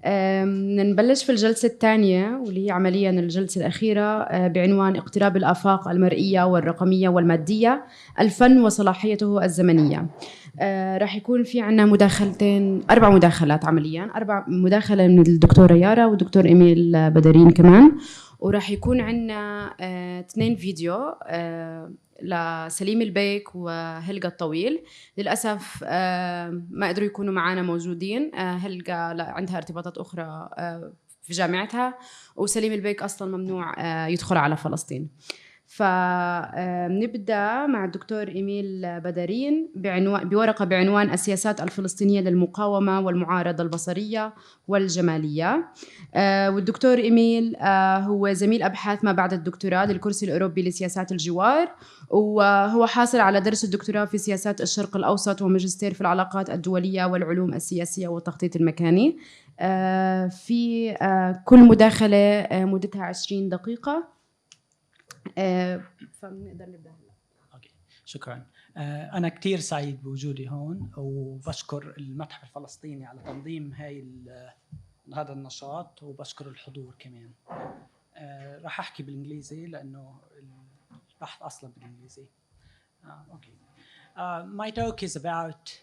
نبلش في الجلسة الثانية واللي هي عملياً الجلسة الأخيرة بعنوان اقتراب الآفاق المرئية والرقمية والمادية، الفن وصلاحيته الزمنية. راح يكون في عنا مداخلتين، 4 مداخلات عملياً، 4 مداخلة من الدكتورة يارا والدكتور إميل بدرين كمان، وراح يكون عنا 2 فيديو لسليم البيك وهلقى الطويل. للأسف ما قدروا يكونوا معنا موجودين. هلقى عندها ارتباطات أخرى في جامعتها، وسليم البيك أصلا ممنوع يدخل على فلسطين. فنبدأ مع الدكتور إميل بدرين بورقة بعنوان السياسات الفلسطينية للمقاومة والمعارضة البصرية والجمالية. والدكتور إميل هو زميل أبحاث ما بعد الدكتوراه للكرسي الأوروبي لسياسات الجوار، وهو حاصل على درس الدكتوراه في سياسات الشرق الأوسط وماجستير في العلاقات الدولية والعلوم السياسية والتخطيط المكاني. في كل مداخلة مدتها 20 دقيقة. فبنقدر نبدأ هلا. اوكي، شكرا. انا كثير سعيد بوجودي هون، وبشكر المتحف الفلسطيني على تنظيم هذا النشاط، وبشكر الحضور كمان. راح احكي بالانجليزي لانه البحث اصلا بالانجليزي. اوكي. My talk is about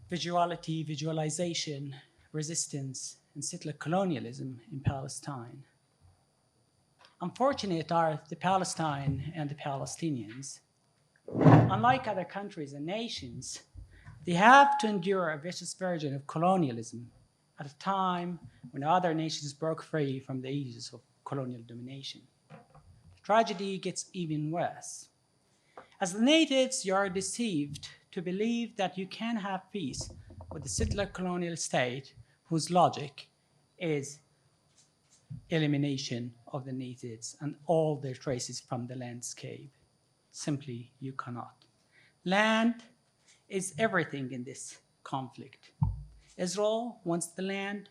visualization, resistance, and settler colonialism in Palestine. Unfortunate are the Palestine and the Palestinians. Unlike other countries and nations, they have to endure a vicious version of colonialism at a time when other nations broke free from the aegis of colonial domination. The tragedy gets even worse. As the natives, you are deceived to believe that you can have peace with the settler colonial state whose logic is elimination of the natives and all their traces from the landscape. Simply, you cannot. Land is everything in this conflict. Israel wants the land,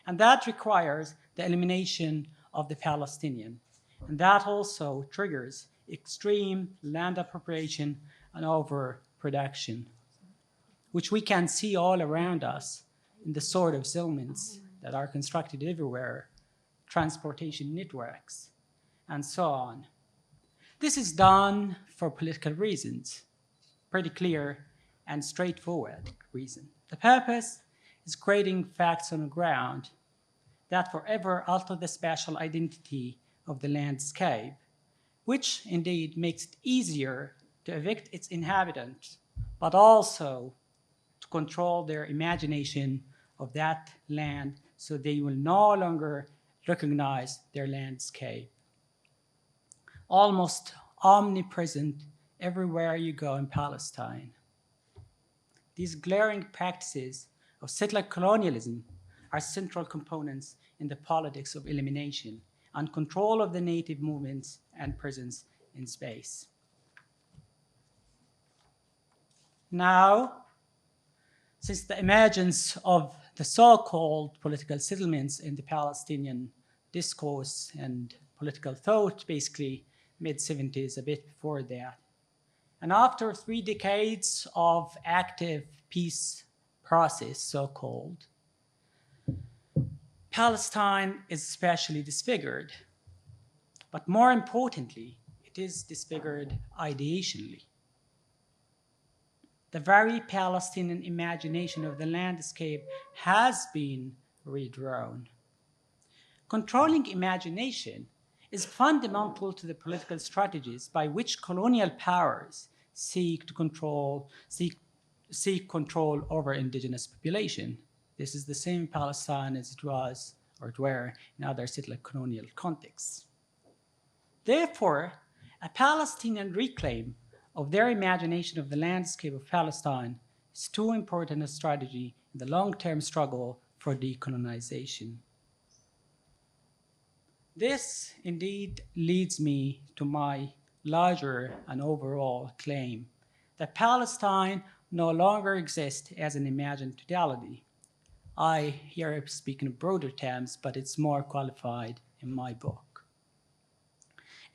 and that requires the elimination of the Palestinian. And that also triggers extreme land appropriation and overproduction, which we can see all around us in the sort of settlements that are constructed everywhere, transportation networks, and so on. This is done for political reasons, pretty clear and straightforward reason. The purpose is creating facts on the ground that forever alter the spatial identity of the landscape, which indeed makes it easier to evict its inhabitants, but also to control their imagination of that land so they will no longer recognize their landscape. Almost omnipresent everywhere you go in Palestine. These glaring practices of settler colonialism are central components in the politics of elimination and control of the native movements and presence in space. Now, since the emergence of the so-called political settlements in the Palestinian discourse and political thought, basically mid-70s, a bit before that, and after 3 decades of active peace process, so-called, Palestine is especially disfigured. But more importantly, it is disfigured ideationally. The very Palestinian imagination of the landscape has been redrawn. Controlling imagination is fundamental to the political strategies by which colonial powers seek control over indigenous population. This is the same Palestine as it was or it were in other settler colonial contexts. Therefore, a Palestinian reclaim of their imagination of the landscape of Palestine is too important a strategy in the long-term struggle for decolonization. This indeed leads me to my larger and overall claim that Palestine no longer exists as an imagined totality. I here speak in broader terms, but it's more qualified in my book.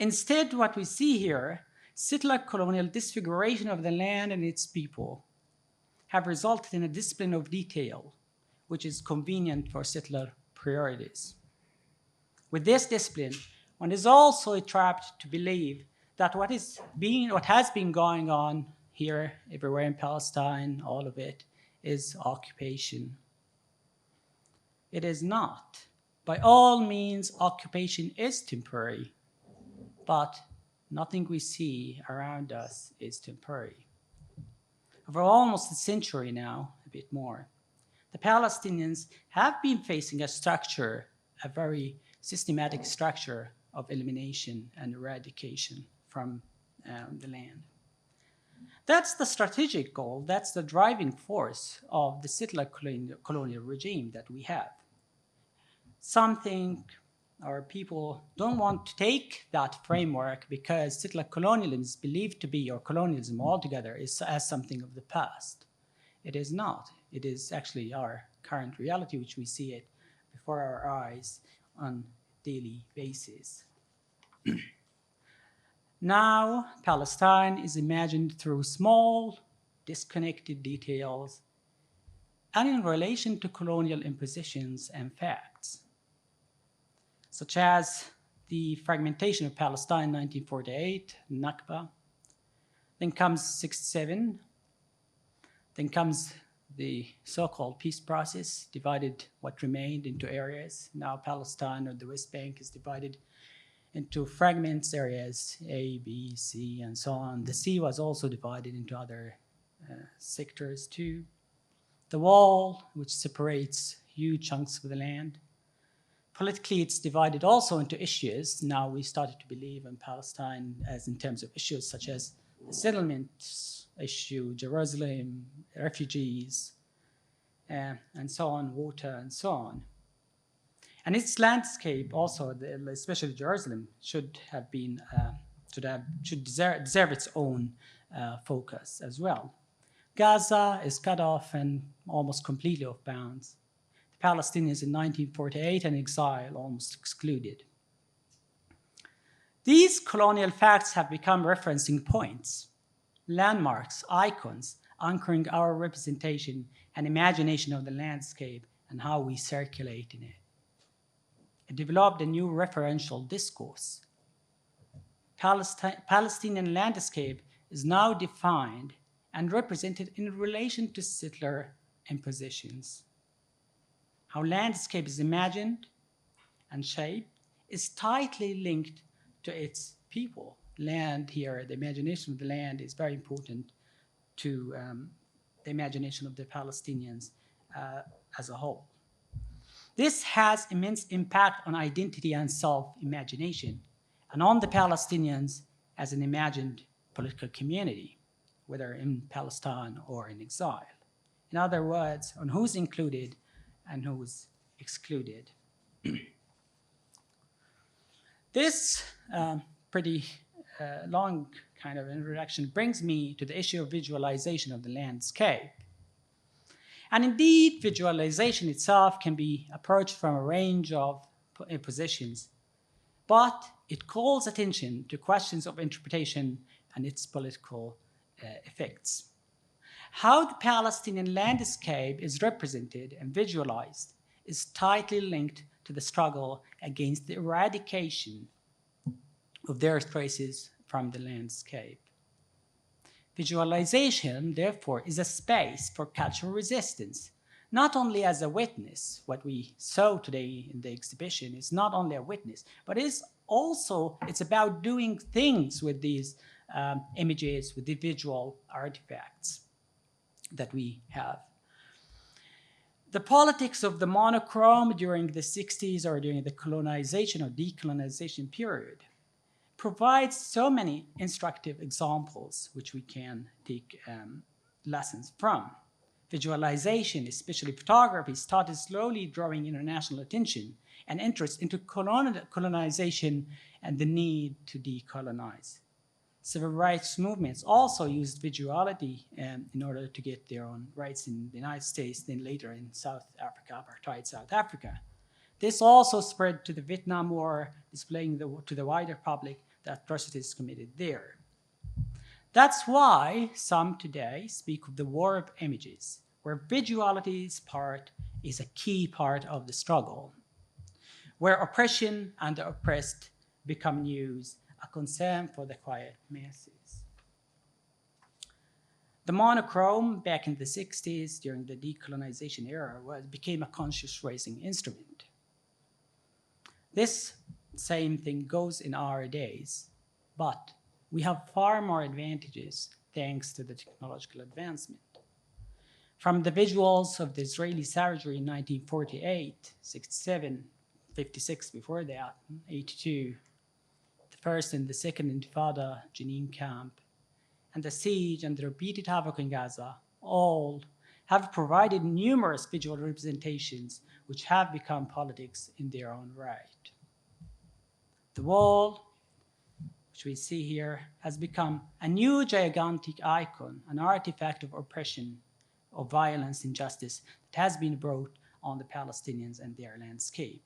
Instead, what we see here, settler colonial disfiguration of the land and its people, have resulted in a discipline of detail, which is convenient for settler priorities. With this discipline, one is also trapped to believe that what has been going on here, everywhere in Palestine, all of it, is occupation. It is not. By all means, occupation is temporary, but nothing we see around us is temporary. For almost a century now, a bit more, the Palestinians have been facing a very systematic structure of elimination and eradication from the land. That's the strategic goal, that's the driving force of the settler colonial regime that we have. Something our people don't want to take that framework because settler colonialism is believed to be, or colonialism altogether, is as something of the past. It is not. It is actually our current reality, which we see it before our eyes on a daily basis. Now, Palestine is imagined through small, disconnected details and in relation to colonial impositions and facts, such as the fragmentation of Palestine in 1948, Nakba. Then comes 67. Then comes the so-called peace process, divided what remained into areas. Now Palestine, or the West Bank, is divided into fragments, areas A, B, C, and so on. The sea was also divided into other sectors too. The wall, which separates huge chunks of the land. Politically, it's divided also into issues. Now we started to believe in Palestine as in terms of issues such as the settlement issue, Jerusalem, refugees, and so on, water, and so on. And its landscape also, especially Jerusalem, should deserve its own focus as well. Gaza is cut off and almost completely off bounds. The Palestinians in 1948 and exile almost excluded. These colonial facts have become referencing points, landmarks, icons, anchoring our representation and imagination of the landscape and how we circulate in it. It developed a new referential discourse. Palestinian landscape is now defined and represented in relation to settler impositions. How landscape is imagined and shaped is tightly linked to its people. Land here, the imagination of the land is very important to the imagination of the Palestinians as a whole. This has immense impact on identity and self-imagination, and on the Palestinians as an imagined political community, whether in Palestine or in exile. In other words, on who's included and who's excluded. This pretty long kind of introduction brings me to the issue of visualization of the landscape. And indeed, visualization itself can be approached from a range of positions, but it calls attention to questions of interpretation and its political effects. How the Palestinian landscape is represented and visualized is tightly linked to the struggle against the eradication of their traces from the landscape. Visualization, therefore, is a space for cultural resistance, not only as a witness. What we saw today in the exhibition is not only a witness, but it's about doing things with these images, with the visual artifacts that we have. The politics of the monochrome during the 60s or during the colonization or decolonization period provides so many instructive examples which we can take lessons from. Visualization, especially photography, started slowly drawing international attention and interest into colonization and the need to decolonize. Civil rights movements also used visuality in order to get their own rights in the United States, then later in South Africa, apartheid South Africa. This also spread to the Vietnam War, displaying to the wider public the atrocities committed there. That's why some today speak of the war of images, where visuality is part is a key part of the struggle, where oppression and the oppressed become news, a concern for the quiet masses. The monochrome back in the 60s during the decolonization era became a conscious raising instrument. This same thing goes in our days, but we have far more advantages thanks to the technological advancement. From the visuals of the Israeli savagery in 1948, 67, 56 before that, 82, the first and the second Intifada, Jenin camp, and the siege and the repeated havoc in Gaza, all have provided numerous visual representations which have become politics in their own right. The wall, which we see here, has become a new gigantic icon, an artifact of oppression, of violence, injustice that has been brought on the Palestinians and their landscape.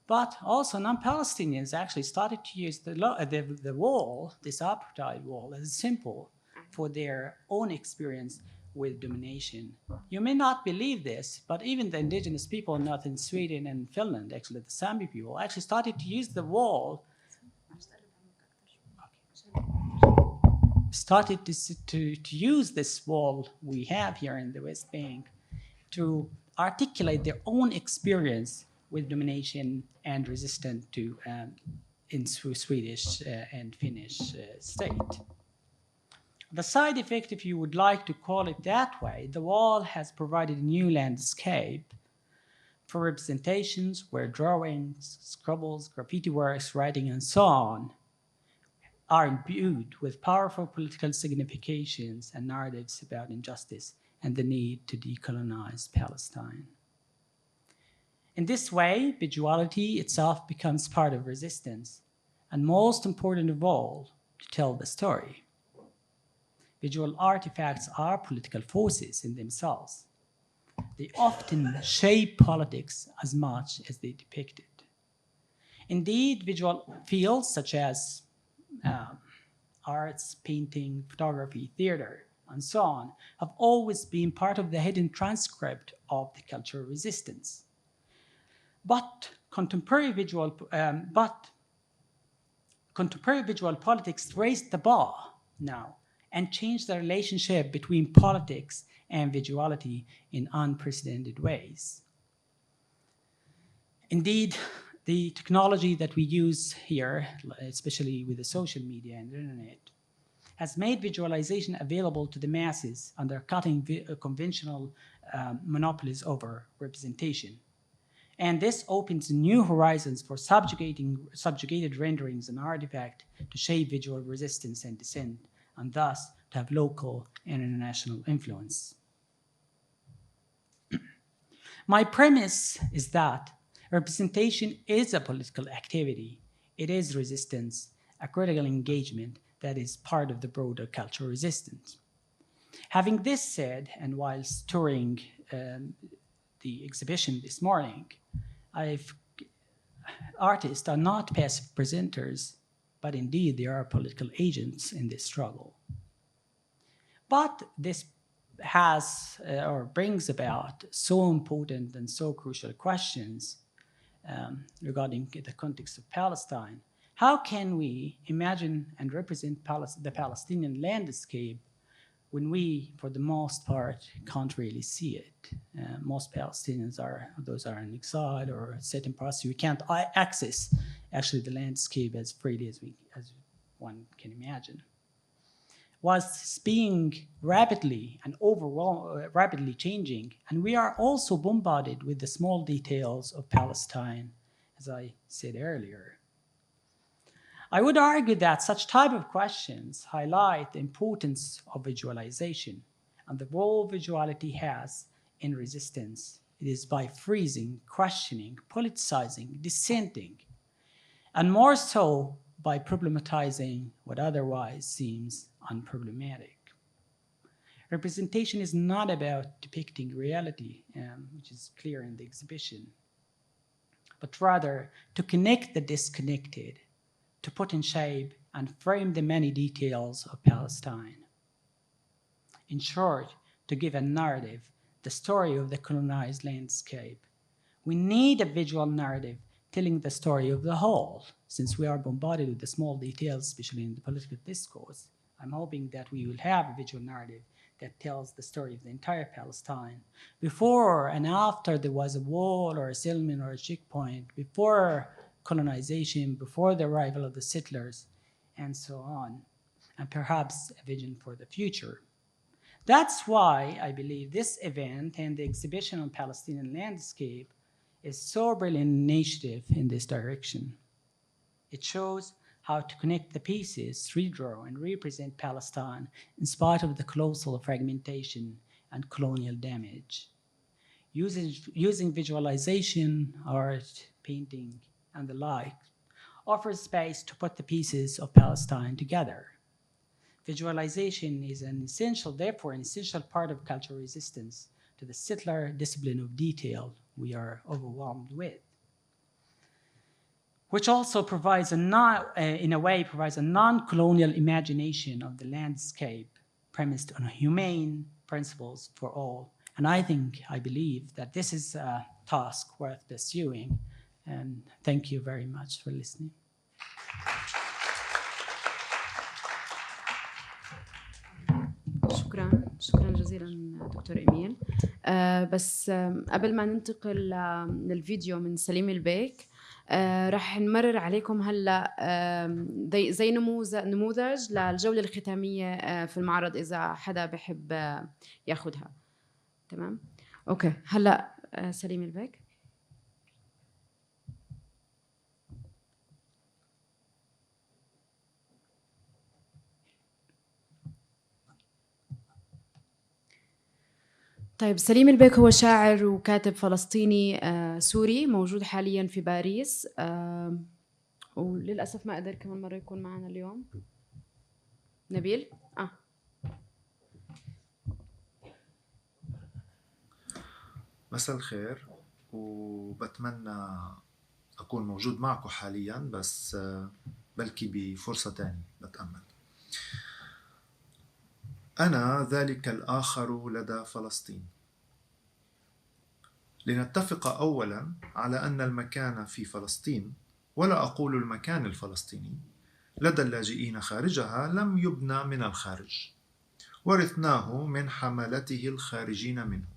But also non-Palestinians actually started to use the wall, this apartheid wall, as a symbol for their own experience with domination. You may not believe this, but even the indigenous people, not in Sweden and Finland, actually the Sami people, actually started to use the wall, started to use this wall we have here in the West Bank to articulate their own experience with domination and resistance to in Swedish and Finnish state. The side effect, if you would like to call it that way, the wall has provided a new landscape for representations where drawings, scribbles, graffiti works, writing, and so on are imbued with powerful political significations and narratives about injustice and the need to decolonize Palestine. In this way, visuality itself becomes part of resistance, and most important of all, to tell the story. Visual artifacts are political forces in themselves. They often shape politics as much as they depict it. Indeed, visual fields such as arts, painting, photography, theater, and so on have always been part of the hidden transcript of the cultural resistance. But contemporary visual politics raised the bar now and changed the relationship between politics and visuality in unprecedented ways. Indeed, the technology that we use here, especially with the social media and the internet, has made visualization available to the masses, undercutting conventional monopolies over representation. And this opens new horizons for subjugated renderings and artifact to shape visual resistance and dissent, and thus to have local and international influence. My premise is that representation is a political activity. It is resistance, a critical engagement that is part of the broader cultural resistance. Having this said, and whilst touring the exhibition this morning, artists are not passive presenters, but indeed they are political agents in this struggle. But this has or brings about so important and so crucial questions regarding the context of Palestine. How can we imagine and represent the Palestinian landscape when we, for the most part, can't really see it? Most Palestinians are in exile or set in poverty. We can't access actually the landscape as freely as one can imagine. Whilst it's being rapidly changing, and we are also bombarded with the small details of Palestine, as I said earlier. I would argue that such type of questions highlight the importance of visualization and the role visuality has in resistance. It is by freezing, questioning, politicizing, dissenting, and more so by problematizing what otherwise seems unproblematic. Representation is not about depicting reality, which is clear in the exhibition, but rather to connect the disconnected, to put in shape and frame the many details of Palestine. In short, to give a narrative the story of the colonized landscape. We need a visual narrative telling the story of the whole. Since we are bombarded with the small details, especially in the political discourse, I'm hoping that we will have a visual narrative that tells the story of the entire Palestine. Before and after there was a wall or a settlement or a checkpoint, before colonization, before the arrival of the settlers, and so on, and perhaps a vision for the future. That's why I believe this event and the exhibition on Palestinian landscape is so brilliant initiative in this direction. It shows how to connect the pieces, redraw and represent Palestine in spite of the colossal fragmentation and colonial damage. Using visualization, art, painting, and the like offers space to put the pieces of Palestine together. Visualization is therefore an essential part of cultural resistance to the settler discipline of detail we are overwhelmed with, which also provides in a way provides a non-colonial imagination of the landscape premised on humane principles for all. And I believe that this is a task worth pursuing. And thank you very much for listening. شكرا جزيلا دكتور إميل. بس قبل ما ننتقل للفيديو من سليم البيك، رح نمرر عليكم هلا زي نموذج للجولة الختامية في المعرض إذا حدا بحب ياخدها. تمام؟ أوكي. هلا سليم البيك. طيب، سليم البيك هو شاعر وكاتب فلسطيني سوري موجود حاليا في باريس، وللأسف ما قدر كمان مرة يكون معنا اليوم. نبيل؟ مساء الخير، وبتمنى أكون موجود معكم حاليا، بس بلكي بفرصة تانية بتأمل. أنا ذلك الآخر لدى فلسطين. لنتفق أولا على أن المكان في فلسطين، ولا أقول المكان الفلسطيني، لدى اللاجئين خارجها لم يبنى من الخارج، ورثناه من حملته الخارجين منه،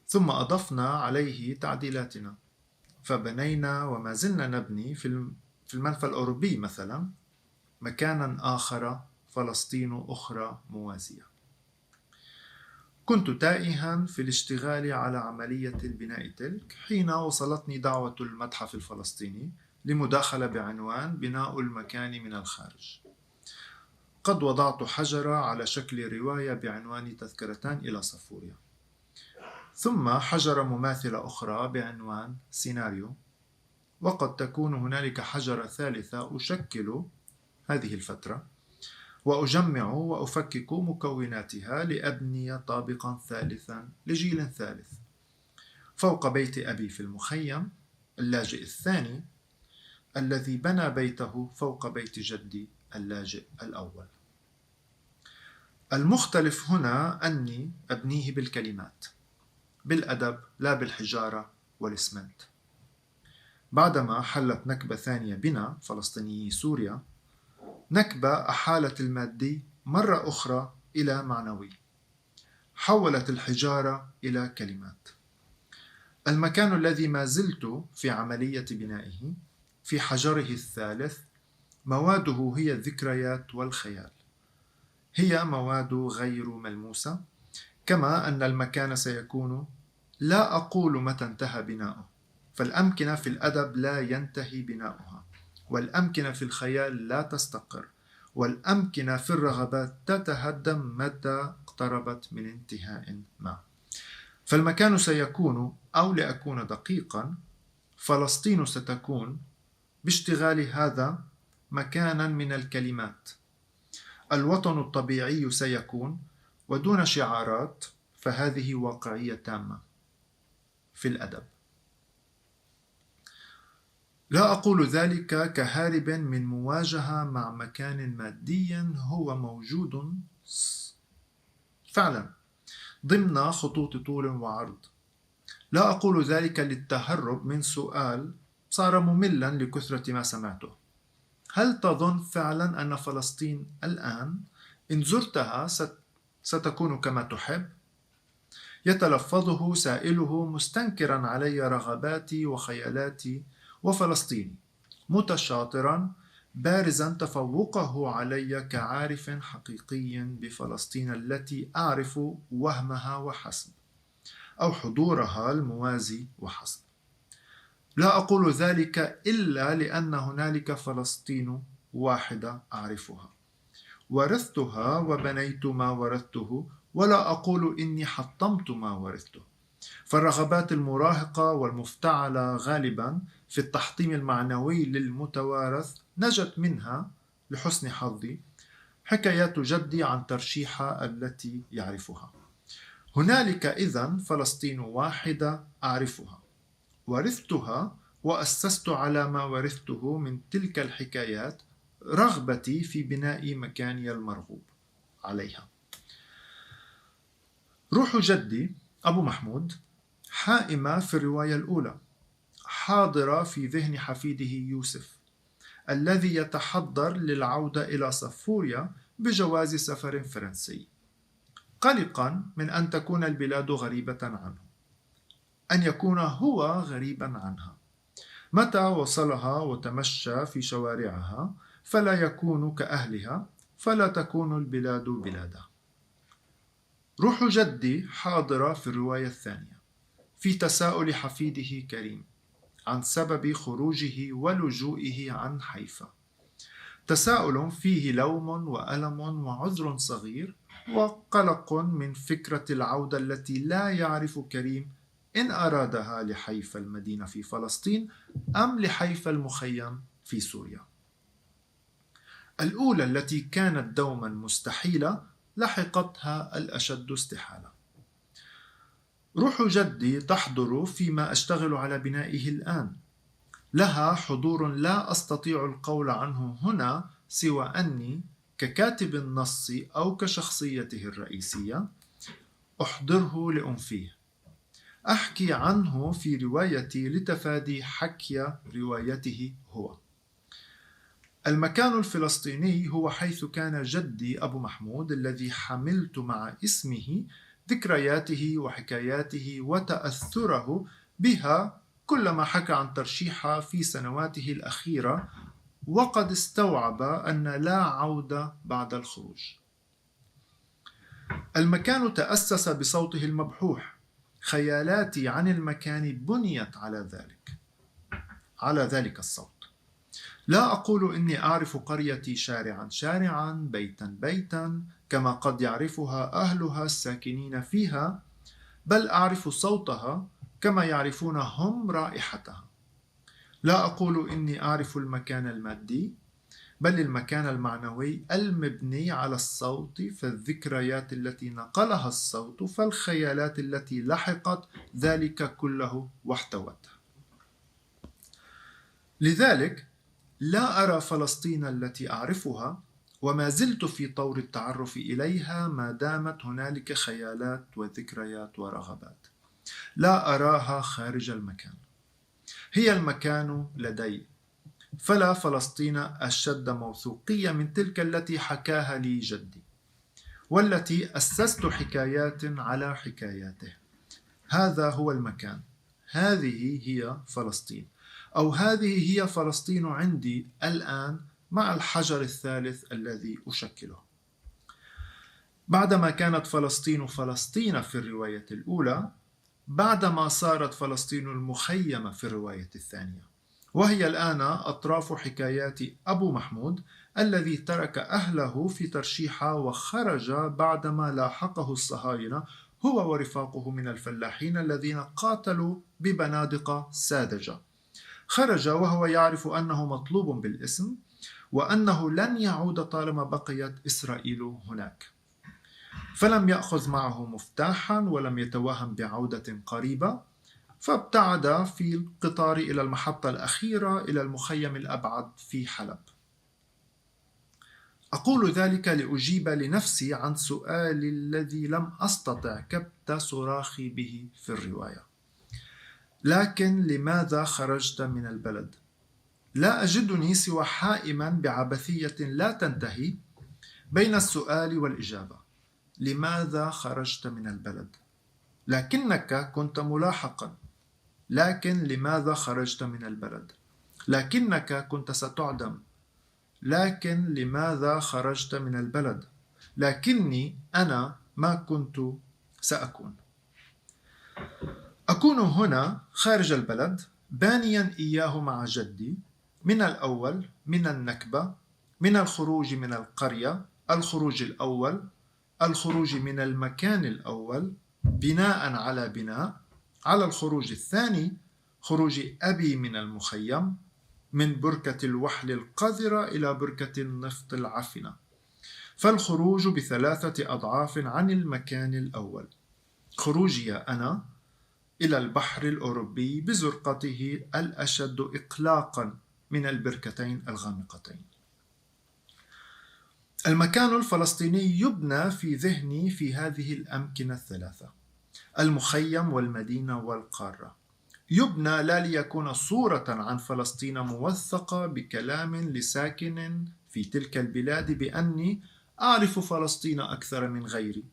ثم أضفنا عليه تعديلاتنا، فبنينا وما زلنا نبني في المنفى الأوروبي مثلا مكانا آخر، فلسطين أخرى موازية. كنت تائها في الاشتغال على عملية البناء تلك حين وصلتني دعوة المتحف الفلسطيني لمداخلة بعنوان بناء المكان من الخارج. قد وضعت حجرة على شكل رواية بعنوان تذكرتان إلى صفوريا، ثم حجرة مماثلة أخرى بعنوان سيناريو، وقد تكون هنالك حجرة ثالثة أشكل هذه الفترة وأجمع وأفكك مكوناتها لأبني طابقا ثالثا لجيل ثالث فوق بيت أبي في المخيم، اللاجئ الثاني الذي بنى بيته فوق بيت جدي اللاجئ الأول. المختلف هنا أني أبنيه بالكلمات، بالأدب لا بالحجارة والإسمنت. بعدما حلت نكبة ثانية بنا فلسطينيي سوريا، نكبة أحالت المادي مرة أخرى إلى معنوي، حولت الحجارة إلى كلمات. المكان الذي ما زلت في عملية بنائه في حجره الثالث مواده هي الذكريات والخيال، هي مواد غير ملموسة، كما أن المكان سيكون، لا أقول متى انتهى بناؤه، فالأمكنة في الأدب لا ينتهي بناؤها، والأمكنة في الخيال لا تستقر، والأمكنة في الرغبات تتهدم متى اقتربت من انتهاء ما. فالمكان سيكون، أو لأكون دقيقا، فلسطين ستكون باشتغال هذا مكانا من الكلمات. الوطن الطبيعي سيكون، ودون شعارات، فهذه واقعية تامة في الأدب. لا أقول ذلك كهارب من مواجهة مع مكان مادي هو موجود فعلا، ضمن خطوط طول وعرض. لا أقول ذلك للتهرب من سؤال صار مملا لكثرة ما سمعته: هل تظن فعلا أن فلسطين الآن إن زرتها ستكون كما تحب؟ يتلفظه سائله مستنكرا علي رغباتي وخيالاتي وفلسطيني، متشاطرا بارزا تفوقه علي كعارف حقيقي بفلسطين التي أعرف وهمها وحسب، أو حضورها الموازي وحسب. لا أقول ذلك إلا لأن هنالك فلسطين واحدة أعرفها، ورثتها وبنيت ما ورثته، ولا أقول إني حطمت ما ورثته. فالرغبات المراهقة والمفتعلة غالبا في التحطيم المعنوي للمتوارث نجت منها لحسن حظي حكايات جدي عن ترشيحها التي يعرفها. هنالك إذن فلسطين واحدة أعرفها، ورثتها وأسست على ما ورثته من تلك الحكايات رغبتي في بناء مكاني المرغوب عليها. روح جدي أبو محمود حائمة في الرواية الأولى، حاضرة في ذهن حفيده يوسف الذي يتحضر للعودة إلى صفوريا بجواز سفر فرنسي، قلقا من أن تكون البلاد غريبة عنه، أن يكون هو غريبا عنها. متى وصلها وتمشى في شوارعها فلا يكون كأهلها، فلا تكون البلاد بلاده. روح جدي حاضرة في الرواية الثانية في تساؤل حفيده كريم عن سبب خروجه ولجوئه عن حيفا، تساؤل فيه لوم وألم وعذر صغير وقلق من فكرة العودة التي لا يعرف كريم إن أرادها لحيفا المدينة في فلسطين أم لحيفا المخيم في سوريا. الأولى التي كانت دوما مستحيلة لحقتها الأشد استحالة. روح جدي تحضر فيما أشتغل على بنائه الآن، لها حضور لا أستطيع القول عنه هنا سوى أني ككاتب النص أو كشخصيته الرئيسية أحضره لأنفيه، أحكي عنه في روايتي لتفادي حكي روايته هو. المكان الفلسطيني هو حيث كان جدي أبو محمود الذي حملت مع اسمه ذكرياته وحكاياته وتأثره بها كلما حكى عن ترشيحها في سنواته الأخيرة، وقد استوعب أن لا عودة بعد الخروج. المكان تأسس بصوته المبحوح، خيالاتي عن المكان بنيت على ذلك الصوت. لا أقول إني أعرف قريتي شارعا شارعا بيتا بيتا كما قد يعرفها أهلها الساكنين فيها، بل أعرف صوتها كما يعرفون هم رائحتها. لا أقول إني أعرف المكان المادي، بل المكان المعنوي المبني على الصوت، فالذكريات التي نقلها الصوت، فالخيالات التي لحقت ذلك كله واحتوتها. لذلك لا أرى فلسطين التي أعرفها، وما زلت في طور التعرف إليها ما دامت هنالك خيالات وذكريات ورغبات. لا أراها خارج المكان، هي المكان لدي، فلا فلسطين أشد موثوقية من تلك التي حكاها لي جدي، والتي أسست حكايات على حكاياته. هذا هو المكان، هذه هي فلسطين، أو هذه هي فلسطين عندي الآن مع الحجر الثالث الذي أشكله. بعدما كانت فلسطين فلسطين في الرواية الأولى، بعدما صارت فلسطين المخيمة في الرواية الثانية، وهي الآن أطراف حكايات أبو محمود الذي ترك أهله في ترشيحة وخرج بعدما لاحقه الصهاينة هو ورفاقه من الفلاحين الذين قاتلوا ببنادق ساذجة. خرج وهو يعرف أنه مطلوب بالاسم وأنه لن يعود طالما بقيت إسرائيل هناك، فلم يأخذ معه مفتاحا ولم يتوهم بعودة قريبة، فابتعد في القطار إلى المحطة الأخيرة إلى المخيم الأبعد في حلب. أقول ذلك لأجيب لنفسي عن سؤالي الذي لم أستطع كبت صراخي به في الرواية. لكن لماذا خرجت من البلد؟ لا أجدني سوى حائما بعبثية لا تنتهي بين السؤال والإجابة. لماذا خرجت من البلد؟ لكنك كنت ملاحقا. لكن لماذا خرجت من البلد؟ لكنك كنت ستعدم. لكن لماذا خرجت من البلد؟ لكني أنا ما كنت سأكون. أكون هنا خارج البلد بانيا إياه مع جدي، من الأول، من النكبة، من الخروج من القرية، الخروج الأول، الخروج من المكان الأول، بناء على بناء، على الخروج الثاني، خروج أبي من المخيم، من بركة الوحل القذرة إلى بركة النفط العفنة، فالخروج بثلاثة أضعاف عن المكان الأول. خروجي أنا إلى البحر الأوروبي بزرقته الأشد إقلاقا من البركتين الغامقتين. المكان الفلسطيني يبنى في ذهني في هذه الأمكنة الثلاثة: المخيم والمدينة والقارة. يبنى لا ليكون صورة عن فلسطين موثقة بكلام لساكن في تلك البلاد بأني أعرف فلسطين أكثر من غيري.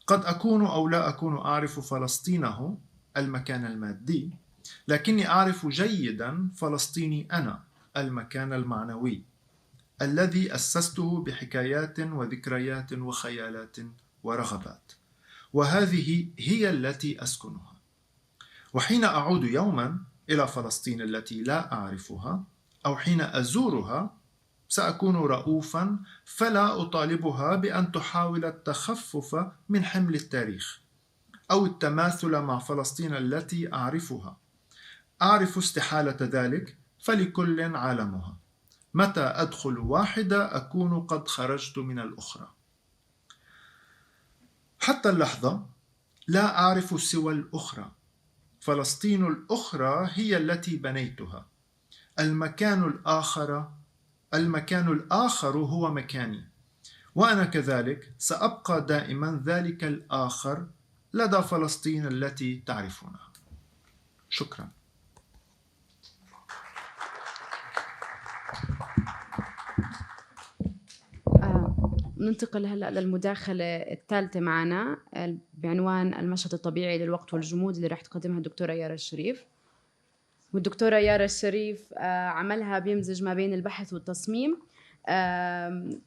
قد أكون أو لا أكون أعرف فلسطينه، المكان المادي، لكني أعرف جيدا فلسطيني أنا، المكان المعنوي، الذي أسسته بحكايات وذكريات وخيالات ورغبات، وهذه هي التي أسكنها. وحين أعود يوما إلى فلسطين التي لا أعرفها، أو حين أزورها، سأكون رؤوفا فلا أطالبها بأن تحاول التخفف من حمل التاريخ أو التماثل مع فلسطين التي أعرفها. أعرف استحالة ذلك، فلكل عالمها. متى أدخل واحدة أكون قد خرجت من الأخرى. حتى اللحظة لا أعرف سوى الأخرى. فلسطين الأخرى هي التي بنيتها. المكان الآخر هو مكاني، وأنا كذلك سأبقى دائما ذلك الآخر لدى فلسطين التي تعرفونها. شكرا. ننتقل هلأ للمداخلة الثالثة معنا بعنوان المشهد الطبيعي للوقت والجمود، اللي راح تقدمها الدكتورة يارا الشريف. والدكتورة يارا الشريف عملها بيمزج ما بين البحث والتصميم،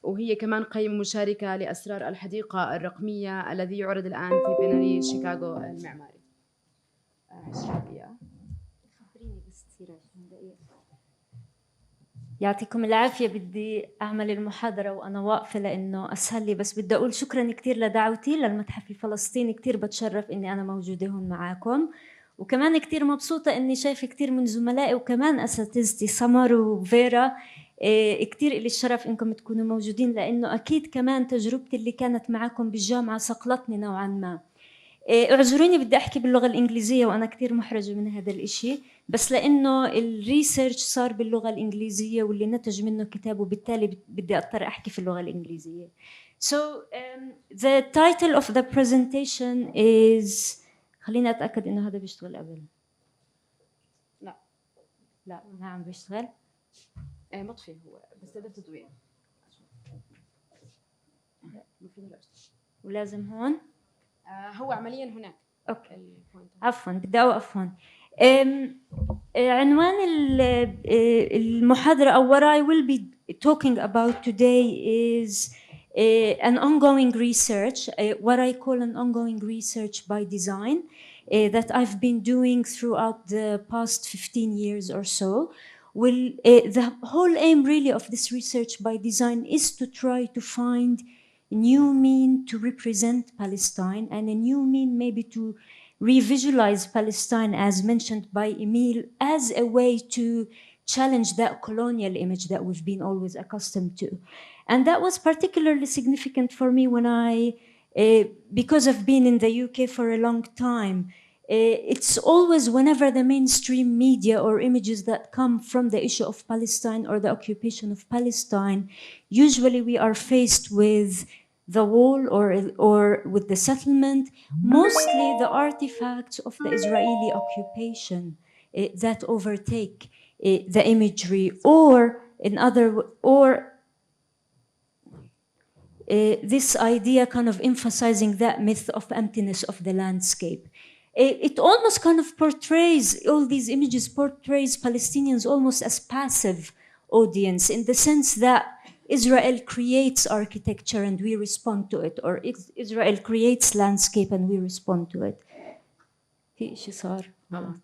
وهي كمان قيم مشاركة لأسرار الحديقة الرقمية الذي يعرض الآن في بينري شيكاغو المعماري. يعطيكم العافية. بدي أعمل المحاضرة وأنا واقفة لأنه أسهل لي، بس بدي أقول شكراً كتير لدعوتي للمتحف الفلسطيني. كتير بتشرف إني أنا موجودة هون معاكم، وكمان كتير مبسوطة إني شايفة كتير من زملائي وكمان أساتذتي سمر وفيرا. كتير إلي الشرف إنكم تكونوا موجودين، لأنه أكيد كمان تجربتي اللي كانت معاكم بالجامعة صقلتني نوعاً ما. اعذروني بدي أحكي باللغة الإنجليزية وأنا كتير محرجة من هذا الإشي، بس لأنه الريسيرش صار باللغة الإنجليزية واللي نتج منه كتاب، وبالتالي بدي أضطر أحكي في اللغة الإنجليزية. So the title of the presentation is، خليني أتأكد إنه هذا بيشتغل قبل. لا ما عم بيشتغل. مطفي هو، بس هذا تضويع. ولازم هون. هو عمليا هناك. اوكي عفوا بدي اوقف هون. عنوان المحاضرة أو what I will be talking about today is an ongoing research, what I call an ongoing research by design that I've been doing throughout the past 15 years or so. The whole aim really of this research by design is to try to find new mean to represent Palestine, and a new mean maybe to revisualize Palestine, as mentioned by Emil, as a way to challenge that colonial image that we've been always accustomed to. And that was particularly significant for me when because I've been in the UK for a long time, It's always whenever the mainstream media or images that come from the issue of Palestine or the occupation of Palestine, usually we are faced with the wall or with the settlement, mostly the artifacts of the Israeli occupation that overtake the imagery, or this idea kind of emphasizing that myth of emptiness of the landscape. It almost kind of portrays, all these images portrays Palestinians almost as passive audience, in the sense that Israel creates architecture and we respond to it, or Israel creates landscape and we respond to it. في إشي صار غلط.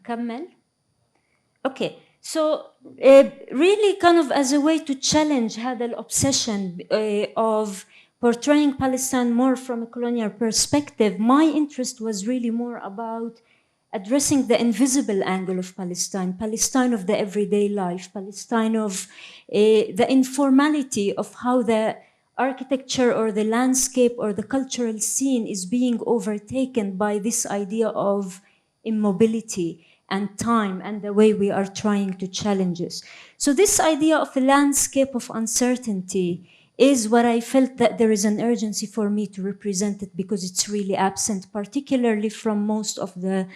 أكمل? Okay, so really kind of as a way to challenge هذا الobsession of portraying Palestine more from a colonial perspective, my interest was really more about addressing the invisible angle of Palestine, Palestine of the everyday life, Palestine of the informality of how the architecture or the landscape or the cultural scene is being overtaken by this idea of immobility and time and the way we are trying to challenge this. So this idea of a landscape of uncertainty is what I felt that there is an urgency for me to represent it, because it's really absent, particularly from most of the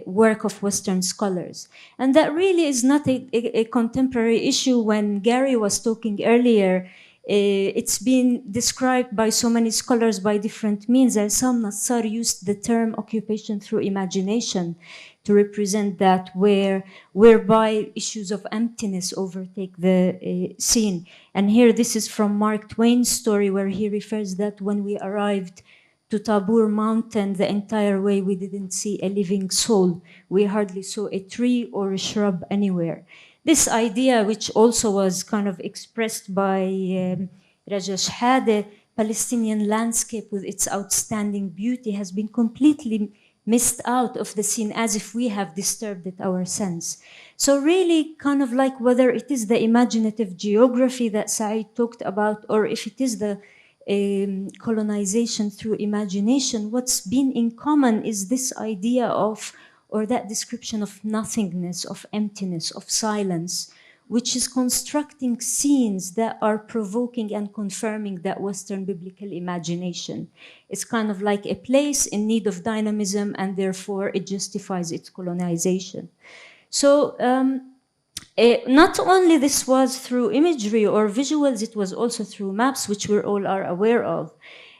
work of Western scholars. And that really is not a contemporary issue. When Gary was talking earlier, it's been described by so many scholars by different means. Sam Nassar used the term occupation through imagination to represent that, whereby issues of emptiness overtake the scene. And here this is from Mark Twain's story, where he refers that when we arrived to Tabor Mountain, the entire way we didn't see a living soul. We hardly saw a tree or a shrub anywhere. This idea, which also was kind of expressed by Raja Shehadeh, Palestinian landscape with its outstanding beauty, has been completely missed out of the scene, as if we have disturbed it our sense. So really kind of like whether it is the imaginative geography that Saeed talked about, or if it is the colonization through imagination, what's been in common is this idea of, or that description of nothingness, of emptiness, of silence, which is constructing scenes that are provoking and confirming that Western biblical imagination. It's kind of like a place in need of dynamism, and therefore it justifies its colonization. So not only this was through imagery or visuals, it was also through maps, which we all are aware of.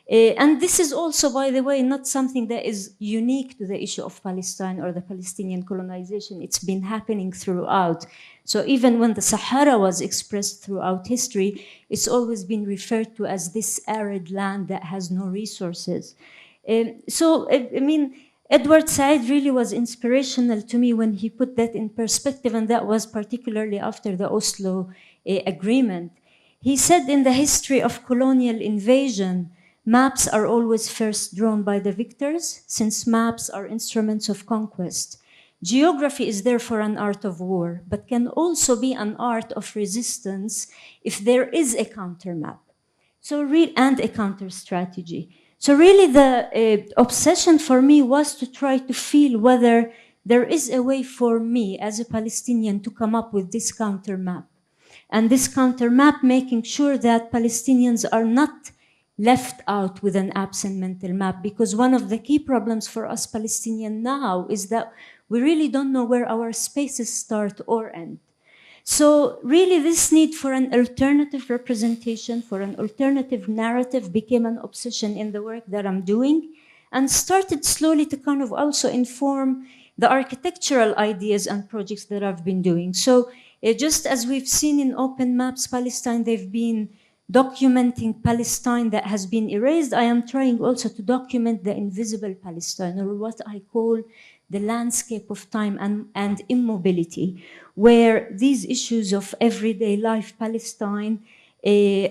And this is also, by the way, not something that is unique to the issue of Palestine or the Palestinian colonization. It's been happening throughout. So even when the Sahara was expressed throughout history, it's always been referred to as this arid land that has no resources. So, I mean, Edward Said really was inspirational to me when he put that in perspective, and that was particularly after the Oslo Agreement. He said, in the history of colonial invasion, maps are always first drawn by the victors, since maps are instruments of conquest. Geography is therefore an art of war, but can also be an art of resistance if there is a counter map, and a counter strategy. So really the obsession for me was to try to feel whether there is a way for me as a Palestinian to come up with this counter map. And this counter map making sure that Palestinians are not left out with an absent mental map, because one of the key problems for us Palestinians now is that we really don't know where our spaces start or end. So really this need for an alternative representation, for an alternative narrative became an obsession in the work that I'm doing, and started slowly to kind of also inform the architectural ideas and projects that I've been doing. So just as we've seen in Open Maps Palestine, they've been documenting Palestine that has been erased. I am trying also to document the invisible Palestine, or what I call the landscape of time and immobility, where these issues of everyday life Palestine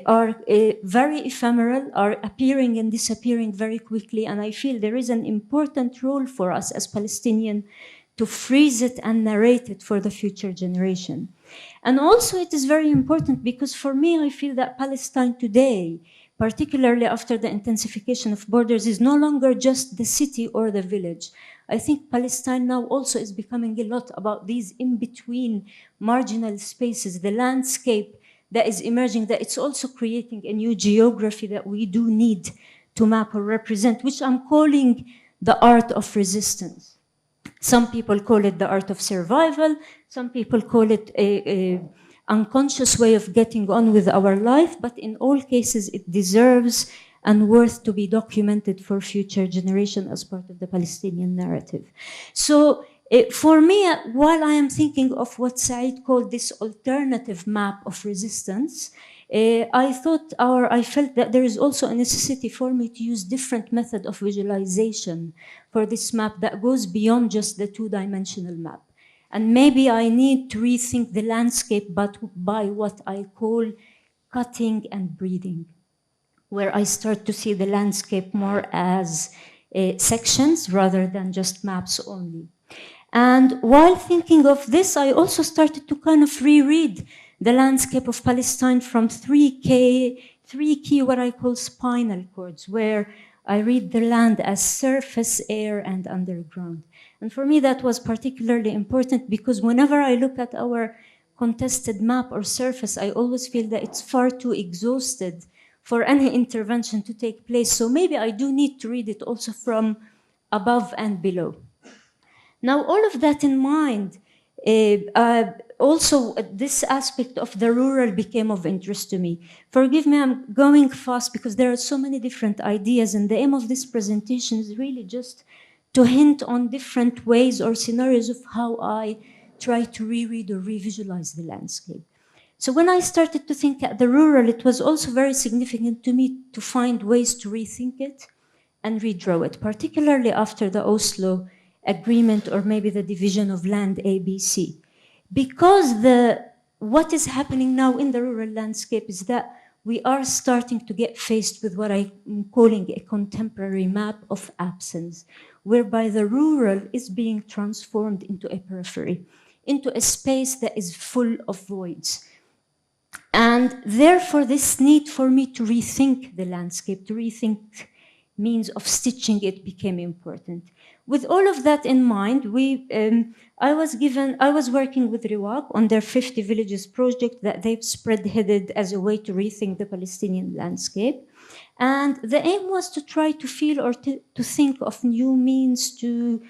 are very ephemeral, are appearing and disappearing very quickly, and I feel there is an important role for us as Palestinians to freeze it and narrate it for the future generation. And also it is very important because for me, I feel that Palestine today, particularly after the intensification of borders, is no longer just the city or the village. I think Palestine now also is becoming a lot about these in-between marginal spaces, the landscape that is emerging, that it's also creating a new geography that we do need to map or represent, which I'm calling the art of resistance. Some people call it the art of survival. Some people call it a unconscious way of getting on with our life. But in all cases, it deserves and worth to be documented for future generation as part of the Palestinian narrative. So for me, while I am thinking of what Said called this alternative map of resistance, I felt that there is also a necessity for me to use different method of visualization for this map that goes beyond just the two-dimensional map. And maybe I need to rethink the landscape, but by what I call cutting and breathing, where I start to see the landscape more as sections rather than just maps only. And while thinking of this, I also started to kind of reread the landscape of Palestine from three key what I call spinal cords, where I read the land as surface, air, and underground. And for me, that was particularly important because whenever I look at our contested map or surface, I always feel that it's far too exhausted for any intervention to take place. So maybe I do need to read it also from above and below. Now, all of that in mind, also this aspect of the rural became of interest to me. Forgive me, I'm going fast because there are so many different ideas, and the aim of this presentation is really just to hint on different ways or scenarios of how I try to reread or revisualize the landscape. So when I started to think at the rural, it was also very significant to me to find ways to rethink it and redraw it, particularly after the Oslo Agreement or maybe the division of land ABC. Because what is happening now in the rural landscape is that we are starting to get faced with what I'm calling a contemporary map of absence, whereby the rural is being transformed into a periphery, into a space that is full of voids. And therefore, this need for me to rethink the landscape, to rethink means of stitching it became important. With all of that in mind, I was working with Riwaq on their 50 Villages project that they've spearheaded as a way to rethink the Palestinian landscape. And the aim was to try to feel or to think of new means to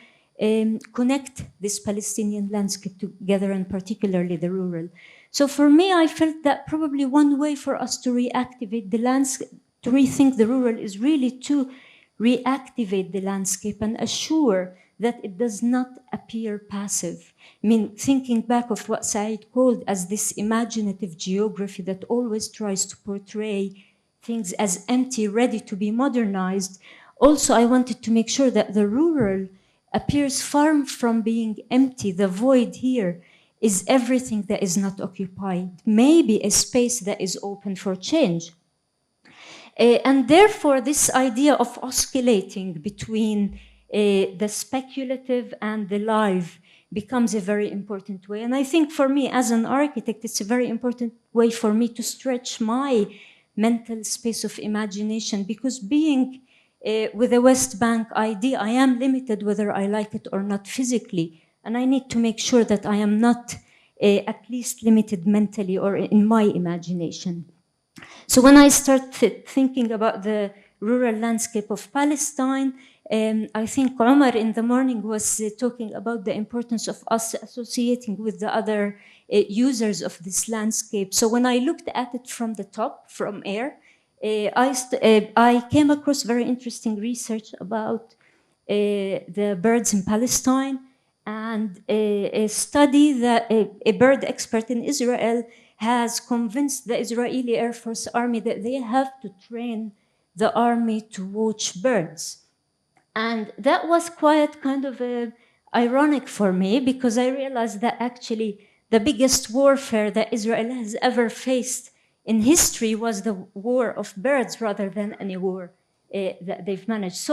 connect this Palestinian landscape together, and particularly the rural. So for me, I felt that probably one way for us to reactivate the landscape, to rethink the rural, is really to reactivate the landscape and assure that it does not appear passive. I mean, thinking back of what Said called as this imaginative geography that always tries to portray things as empty, ready to be modernized. Also, I wanted to make sure that the rural appears far from being empty. The void here is everything that is not occupied, maybe a space that is open for change. And therefore, this idea of oscillating between the speculative and the live becomes a very important way. And I think for me, as an architect, it's a very important way for me to stretch my mental space of imagination, because being with a West Bank idea, I am limited whether I like it or not physically. And I need to make sure that I am not at least limited mentally or in my imagination. So when I start thinking about the rural landscape of Palestine, I think Omar in the morning was talking about the importance of us associating with the other users of this landscape. So when I looked at it from the top, from air, I came across very interesting research about the birds in Palestine And a study that a bird expert in Israel has convinced the Israeli Air Force Army that they have to train the army to watch birds. And that was quite kind of ironic for me, because I realized that actually the biggest warfare that Israel has ever faced in history was the war of birds rather than any war that they've managed.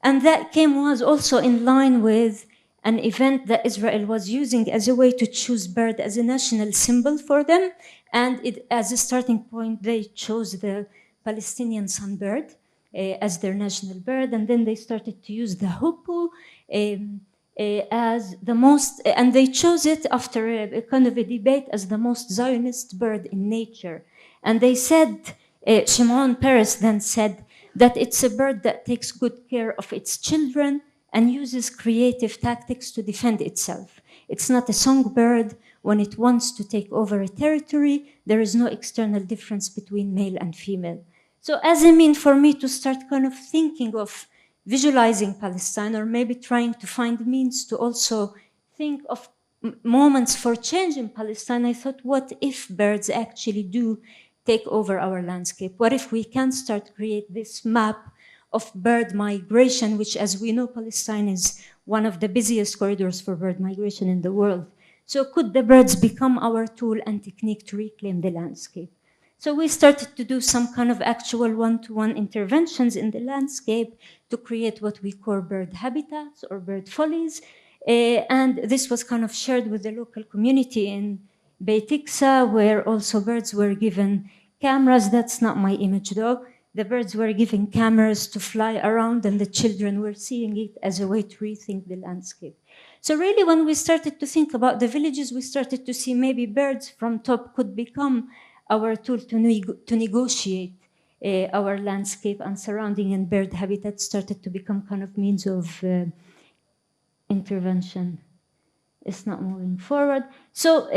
And that was also in line with an event that Israel was using as a way to choose bird as a national symbol for them. And as a starting point, they chose the Palestinian sunbird as their national bird. And then they started to use the hoopoe as the most, and they chose it after a kind of a debate as the most Zionist bird in nature. And they said, Shimon Peres then said, that it's a bird that takes good care of its children and uses creative tactics to defend itself. It's not a songbird. When it wants to take over a territory, there is no external difference between male and female. So as a mean for me to start kind of thinking of visualizing Palestine, or maybe trying to find means to also think of moments for change in Palestine, I thought, what if birds actually do take over our landscape? What if we can start create this map of bird migration, which, as we know, Palestine is one of the busiest corridors for bird migration in the world. So could the birds become our tool and technique to reclaim the landscape? So we started to do some kind of actual one-to-one interventions in the landscape to create what we call bird habitats or bird follies. And this was kind of shared with the local community in Beit Iksa, where also birds were given cameras. That's not my image though. The birds were given cameras to fly around, and the children were seeing it as a way to rethink the landscape. So really, when we started to think about the villages, we started to see maybe birds from top could become our tool to negotiate our landscape, and surrounding and bird habitat started to become kind of means of intervention. It's not moving forward. So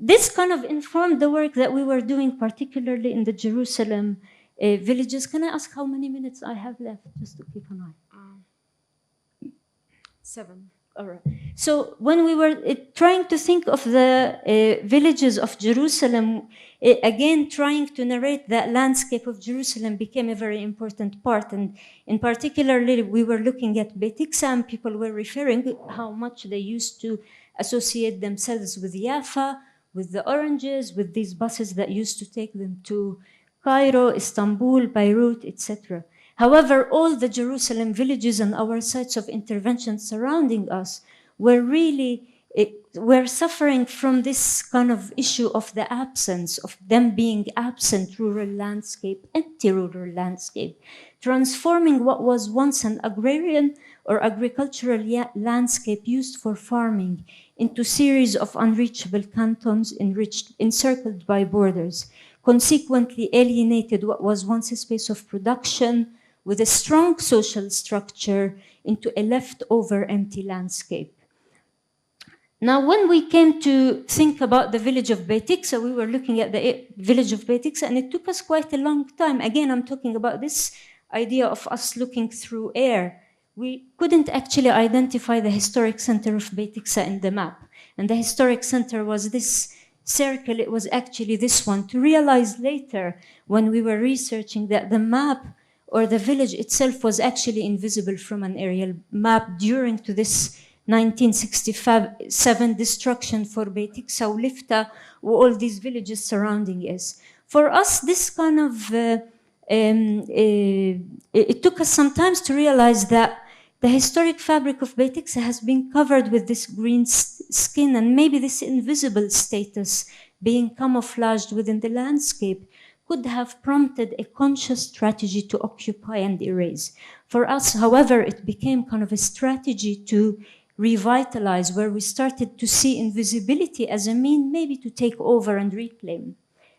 this kind of informed the work that we were doing, particularly in the Jerusalem villages. Can I ask how many minutes I have left, just to keep an eye? 7. All right. So when we were trying to think of the villages of Jerusalem, again, trying to narrate that landscape of Jerusalem became a very important part. And in particularly, we were looking at Beit Iksa, and people were referring how much they used to associate themselves with Jaffa, with the oranges, with these buses that used to take them to Cairo, Istanbul, Beirut, etc. However, all the Jerusalem villages and our sites of intervention surrounding us were suffering from this kind of issue of the absence of them being absent rural landscape, empty rural landscape, transforming what was once an agrarian or agricultural landscape used for farming into series of unreachable cantons encircled by borders, consequently alienated what was once a space of production with a strong social structure into a leftover empty landscape. Now, when we came to think about the village of Beit Iksa, we were looking at the village of Beit Iksa, and it took us quite a long time. Again, I'm talking about this idea of us looking through air. We couldn't actually identify the historic center of Beit Iksa in the map. And the historic center was this circle. It was actually this one. To realize later, when we were researching, that the map or the village itself was actually invisible from an aerial map during to this 1967 destruction for Beit Iksa, Lifta, all these villages surrounding us. For us, this kind of, it took us some time to realize that the historic fabric of Beit Iksa has been covered with this green skin, and maybe this invisible status being camouflaged within the landscape could have prompted a conscious strategy to occupy and erase. For us, however, it became kind of a strategy to revitalize, where we started to see invisibility as a mean maybe to take over and reclaim.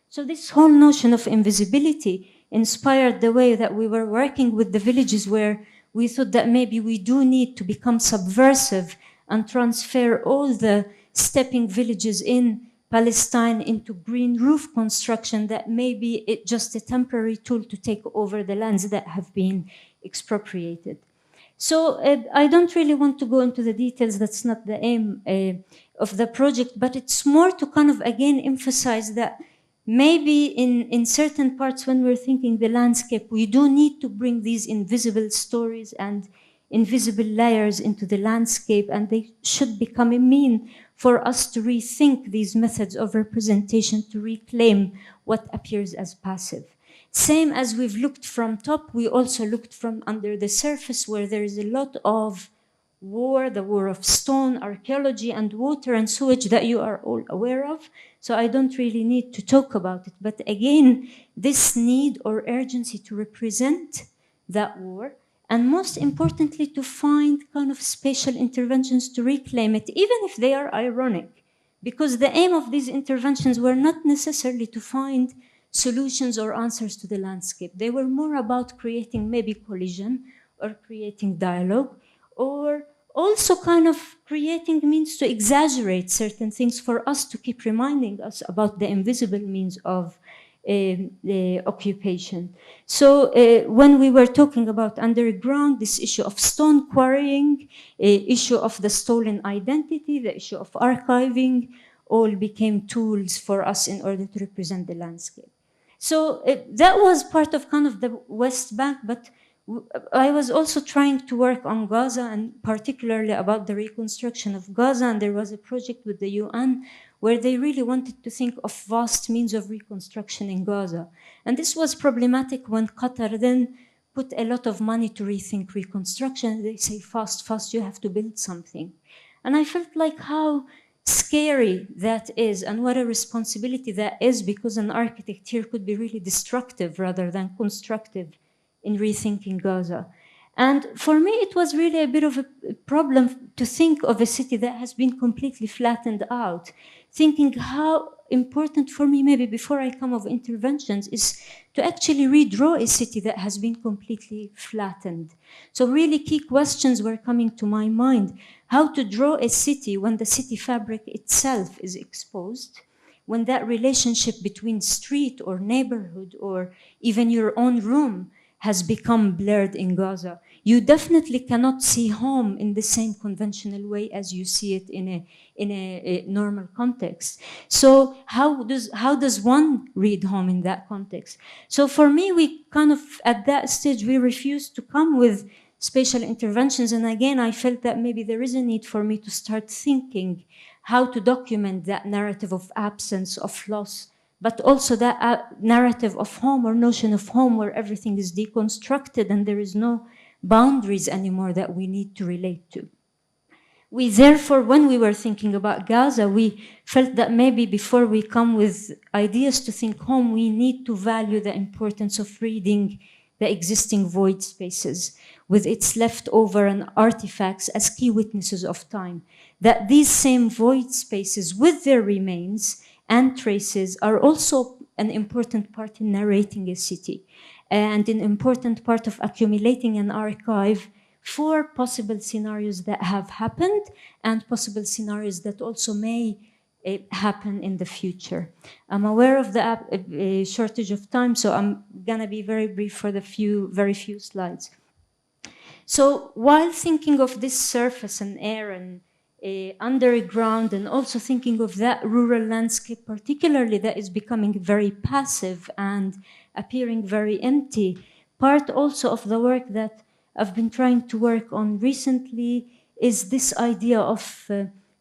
So this whole notion of invisibility inspired the way that we were working with the villages, where we thought that maybe we do need to become subversive and transfer all the stepping villages in Palestine into green roof construction, that maybe it's just a temporary tool to take over the lands that have been expropriated. So I don't really want to go into the details. That's not the aim of the project, but it's more to kind of again emphasize that maybe in certain parts when we're thinking the landscape, we do need to bring these invisible stories and invisible layers into the landscape, and they should become a mean for us to rethink these methods of representation, to reclaim what appears as passive. Same as we've looked from top, we also looked from under the surface, where there is a lot of war, the war of stone, archaeology, and water and sewage that you are all aware of. So I don't really need to talk about it. But again, this need or urgency to represent that war, and most importantly, to find kind of spatial interventions to reclaim it, even if they are ironic. Because the aim of these interventions were not necessarily to find solutions or answers to the landscape. They were more about creating maybe collision or creating dialogue, or also kind of creating means to exaggerate certain things for us to keep reminding us about the invisible means of the occupation. So when we were talking about underground, this issue of stone quarrying, issue of the stolen identity, the issue of archiving, all became tools for us in order to represent the landscape. So that was part of kind of the West Bank, but I was also trying to work on Gaza, and particularly about the reconstruction of Gaza, and there was a project with the UN where they really wanted to think of vast means of reconstruction in Gaza. And this was problematic when Qatar then put a lot of money to rethink reconstruction. They say, fast, fast, you have to build something. And I felt like how scary that is, and what a responsibility that is, because an architect here could be really destructive rather than constructive in rethinking Gaza. And for me, it was really a bit of a problem to think of a city that has been completely flattened out. Thinking how important for me, maybe before I come of interventions, is to actually redraw a city that has been completely flattened. So really key questions were coming to my mind. How to draw a city when the city fabric itself is exposed, when that relationship between street or neighborhood or even your own room has become blurred in Gaza. You definitely cannot see home in the same conventional way as you see it in a normal context. So how does one read home in that context? So for me, we kind of, at that stage, we refused to come with spatial interventions. And again, I felt that maybe there is a need for me to start thinking how to document that narrative of absence, of loss, but also that narrative of home or notion of home where everything is deconstructed and there is no boundaries anymore that we need to relate to. We therefore, when we were thinking about Gaza, we felt that maybe before we come with ideas to think home, we need to value the importance of reading the existing void spaces with its leftover and artifacts as key witnesses of time. That these same void spaces with their remains and traces are also an important part in narrating a city, and an important part of accumulating an archive for possible scenarios that have happened and possible scenarios that also may happen in the future. I'm aware of the shortage of time, so I'm gonna be very brief for the very few slides. So while thinking of this surface and air and underground, and also thinking of that rural landscape particularly that is becoming very passive and appearing very empty, part also of the work that I've been trying to work on recently is this idea of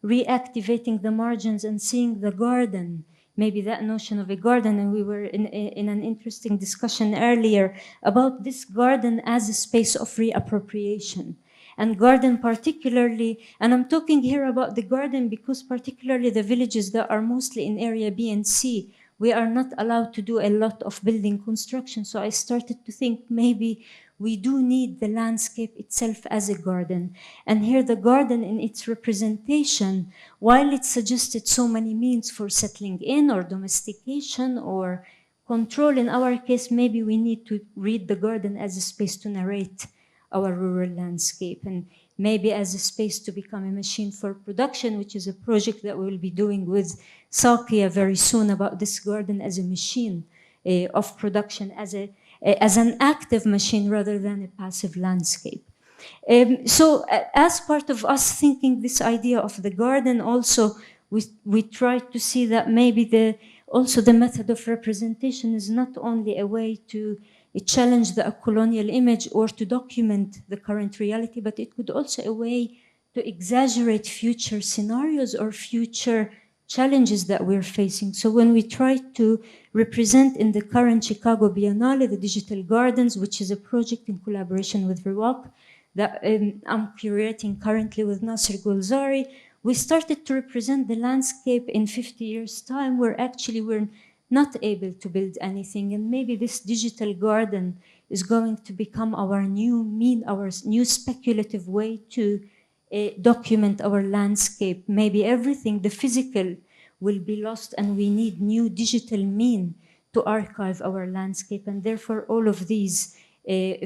reactivating the margins and seeing the garden, maybe that notion of a garden. And we were in an interesting discussion earlier about this garden as a space of reappropriation. And garden particularly, and I'm talking here about the garden because particularly the villages that are mostly in area B and C, we are not allowed to do a lot of building construction. So I started to think maybe we do need the landscape itself as a garden. And here the garden in its representation, while it suggested so many means for settling in or domestication or control, in our case, maybe we need to read the garden as a space to narrate our rural landscape, and maybe as a space to become a machine for production, which is a project that we will be doing with Sakia very soon about this garden as a machine of production, as an active machine rather than a passive landscape. So as part of us thinking this idea of the garden, also we try to see that maybe also the method of representation is not only a way to challenge the colonial image or to document the current reality, but it could also a way to exaggerate future scenarios or future challenges that we're facing. So when we try to represent in the current Chicago Biennale the digital gardens, which is a project in collaboration with REWAP that I'm curating currently with Nasser Golzari, we started to represent the landscape in 50 years' time where actually we're not able to build anything. And maybe this digital garden is going to become our new our new speculative way to document our landscape. Maybe everything, the physical, will be lost and we need new digital mean to archive our landscape. And therefore all of these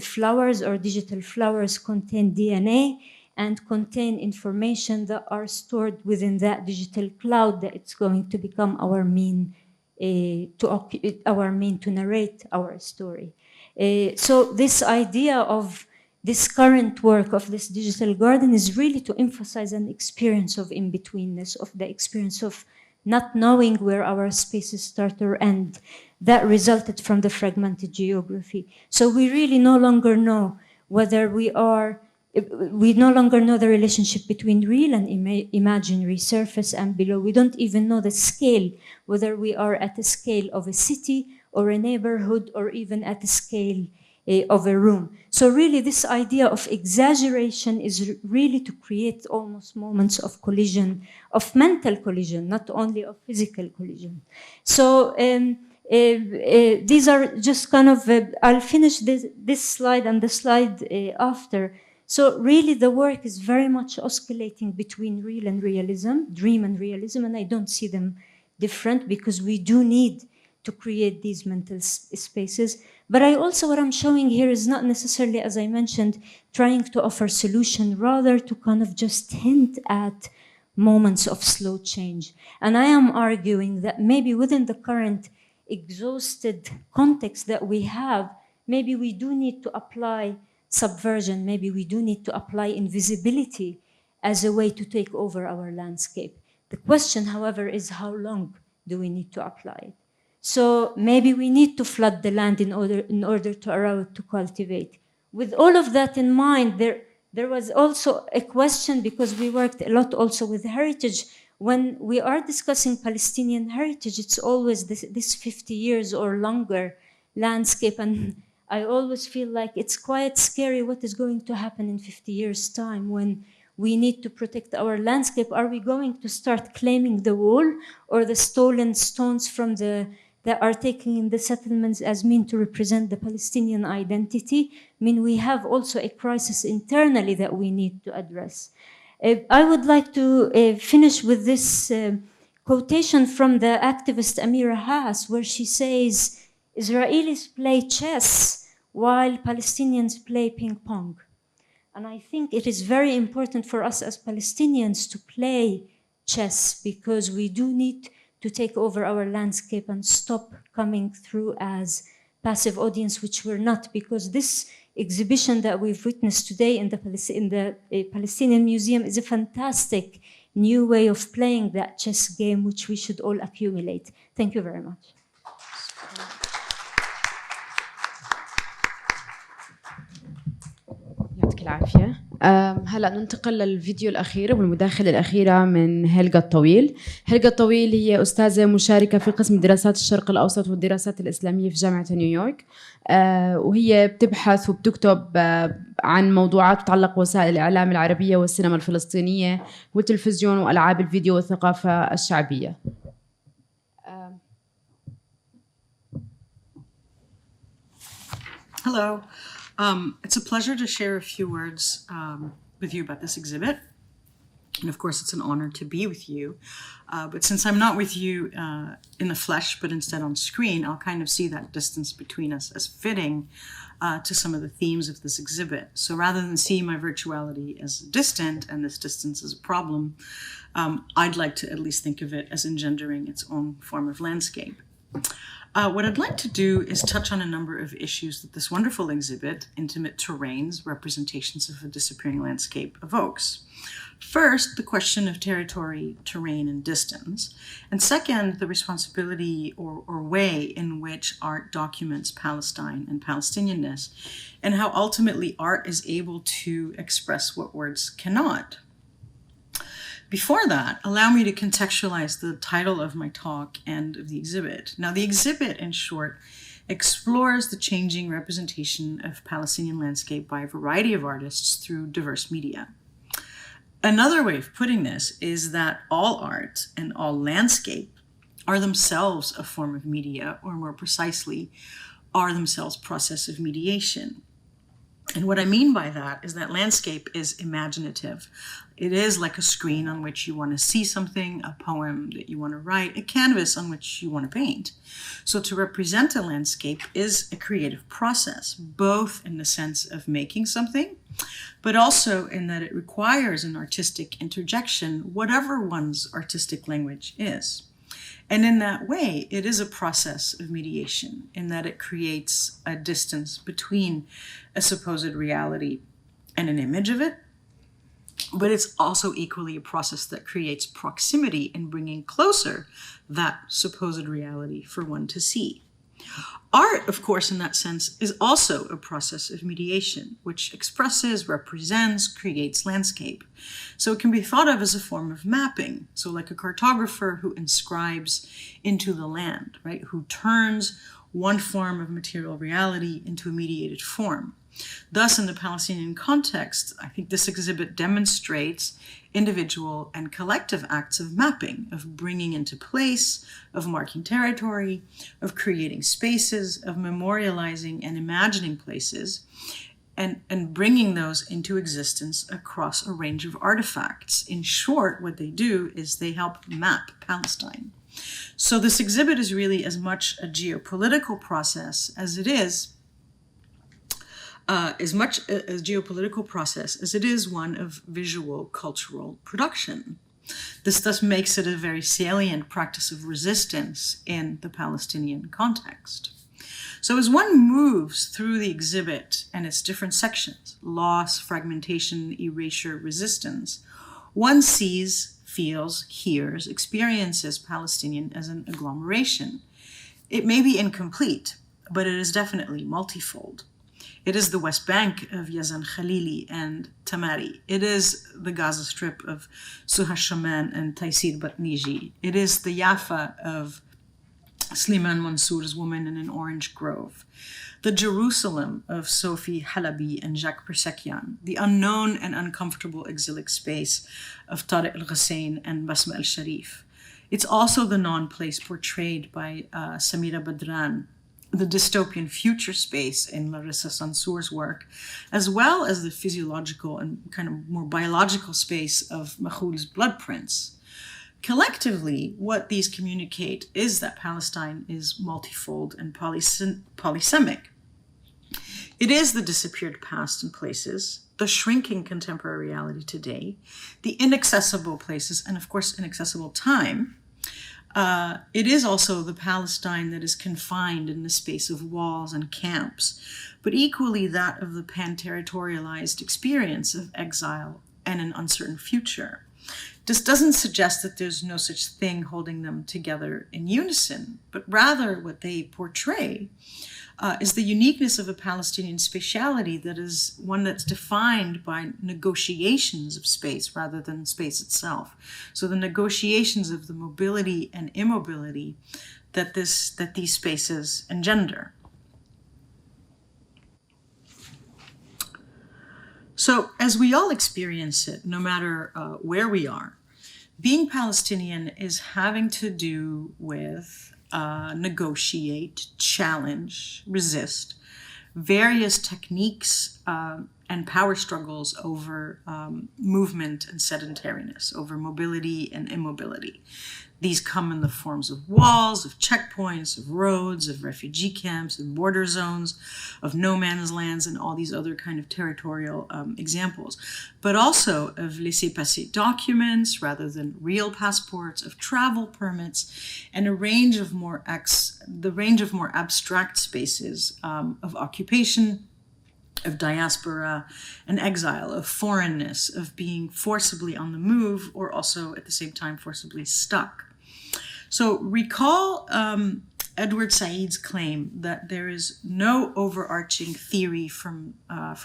flowers or digital flowers contain DNA and contain information that are stored within that digital cloud that it's going to become our mean to narrate our story. So this idea of this current work of this digital garden is really to emphasize an experience of in-betweenness, of the experience of not knowing where our spaces start or end. That resulted from the fragmented geography. So we really no longer know whether we no longer know the relationship between real and imaginary, surface and below. We don't even know the scale, whether we are at the scale of a city or a neighborhood or even at the scale of a room. So really this idea of exaggeration is really to create almost moments of collision, of mental collision, not only of physical collision. So these are just kind of, I'll finish this slide and the slide after. So really the work is very much oscillating between real and realism, dream and realism, and I don't see them different because we do need to create these mental spaces. But I also, what I'm showing here is not necessarily, as I mentioned, trying to offer solution, rather to kind of just hint at moments of slow change. And I am arguing that maybe within the current exhausted context that we have, maybe we do need to apply subversion, maybe we do need to apply invisibility as a way to take over our landscape. The question, however, is how long do we need to apply it? So maybe we need to flood the land in order to allow it to cultivate. With all of that in mind, there was also a question, because we worked a lot also with heritage. When we are discussing Palestinian heritage, it's always this 50 years or longer landscape. And I always feel like it's quite scary what is going to happen in 50 years' time when we need to protect our landscape. Are we going to start claiming the wall or the stolen stones from that are taken in the settlements as mean to represent the Palestinian identity? I mean, we have also a crisis internally that we need to address. I would like to finish with this quotation from the activist Amira Haas, where she says, Israelis play chess while Palestinians play ping pong. And I think it is very important for us as Palestinians to play chess, because we do need to take over our landscape and stop coming through as passive audience, which we're not, because this exhibition that we've witnessed today in the Palestinian Museum is a fantastic new way of playing that chess game, which we should all accumulate. Thank you very much. يعطيك العافية. هلأ ننتقل للفيديو الأخير والمداخلة الأخيرة من هيلغا الطويل. هيلغا الطويل هي أستاذة مشاركة في قسم دراسات الشرق الأوسط والدراسات الإسلامية في جامعة نيويورك، وهي بتبحث وبتكتب عن موضوعات تتعلق بوسائل الإعلام العربية والسينما الفلسطينية والتلفزيون وألعاب الفيديو والثقافة الشعبية. Hello. It's a pleasure to share a few words with you about this exhibit. And of course, it's an honor to be with you. But since I'm not with you in the flesh, but instead on screen, I'll kind of see that distance between us as fitting to some of the themes of this exhibit. So rather than see my virtuality as distant and this distance as a problem, I'd like to at least think of it as engendering its own form of landscape. What I'd like to do is touch on a number of issues that this wonderful exhibit, Intimate Terrains, Representations of a Disappearing Landscape, evokes. First, the question of territory, terrain, and distance. And second, the responsibility or way in which art documents Palestine and Palestinianness, and how ultimately art is able to express what words cannot. Before that, allow me to contextualize the title of my talk and of the exhibit. Now, the exhibit, in short, explores the changing representation of Palestinian landscape by a variety of artists through diverse media. Another way of putting this is that all art and all landscape are themselves a form of media, or more precisely, are themselves process of mediation. And what I mean by that is that landscape is imaginative. It is like a screen on which you want to see something, a poem that you want to write, a canvas on which you want to paint. So to represent a landscape is a creative process, both in the sense of making something, but also in that it requires an artistic interjection, whatever one's artistic language is. And in that way, it is a process of mediation, in that it creates a distance between a supposed reality and an image of it. But it's also equally a process that creates proximity in bringing closer that supposed reality for one to see. Art, of course, in that sense, is also a process of mediation, which expresses, represents, creates landscape. So it can be thought of as a form of mapping. So like a cartographer who inscribes into the land, right? Who turns one form of material reality into a mediated form. Thus, in the Palestinian context, I think this exhibit demonstrates individual and collective acts of mapping, of bringing into place, of marking territory, of creating spaces, of memorializing and imagining places, and bringing those into existence across a range of artifacts. In short, what they do is they help map Palestine. So this exhibit is really as much a geopolitical process as it is as much a geopolitical process as it is one of visual cultural production. This thus makes it a very salient practice of resistance in the Palestinian context. So as one moves through the exhibit and its different sections, loss, fragmentation, erasure, resistance, one sees, feels, hears, experiences Palestinian as an agglomeration. It may be incomplete, but it is definitely multifold. It is the West Bank of Yazan Khalili and Tamari. It is the Gaza Strip of Suha Shaman and Taysir Batniji. It is the Jaffa of Sliman Mansour's Woman in an Orange Grove. The Jerusalem of Sophie Halabi and Jacques Persekian. The unknown and uncomfortable exilic space of Tariq al-Ghassain and Basma al-Sharif. It's also the non-place portrayed by Samira Bedran, the dystopian future space in Larissa Sansour's work, as well as the physiological and kind of more biological space of Mahoul's blood prints. Collectively, what these communicate is that Palestine is multifold and polysemic. It is the disappeared past and places, the shrinking contemporary reality today, the inaccessible places, and of course, inaccessible time. It is also the Palestine that is confined in the space of walls and camps, but equally that of the pan-territorialized experience of exile and an uncertain future. This doesn't suggest that there's no such thing holding them together in unison, but rather what they portray is the uniqueness of a Palestinian spatiality that is one that's defined by negotiations of space rather than space itself. So the negotiations of the mobility and immobility that these spaces engender. So as we all experience it, no matter where we are, being Palestinian is having to do with negotiate, challenge, resist various techniques and power struggles over movement and sedentariness, over mobility and immobility. These come in the forms of walls, of checkpoints, of roads, of refugee camps, of border zones, of no man's lands, and all these other kind of territorial examples, but also of laissez-passer documents rather than real passports, of travel permits, and a range of more abstract spaces of occupation, of diaspora and exile, of foreignness, of being forcibly on the move, or also at the same time forcibly stuck. So recall Edward Said's claim that there is no overarching theory from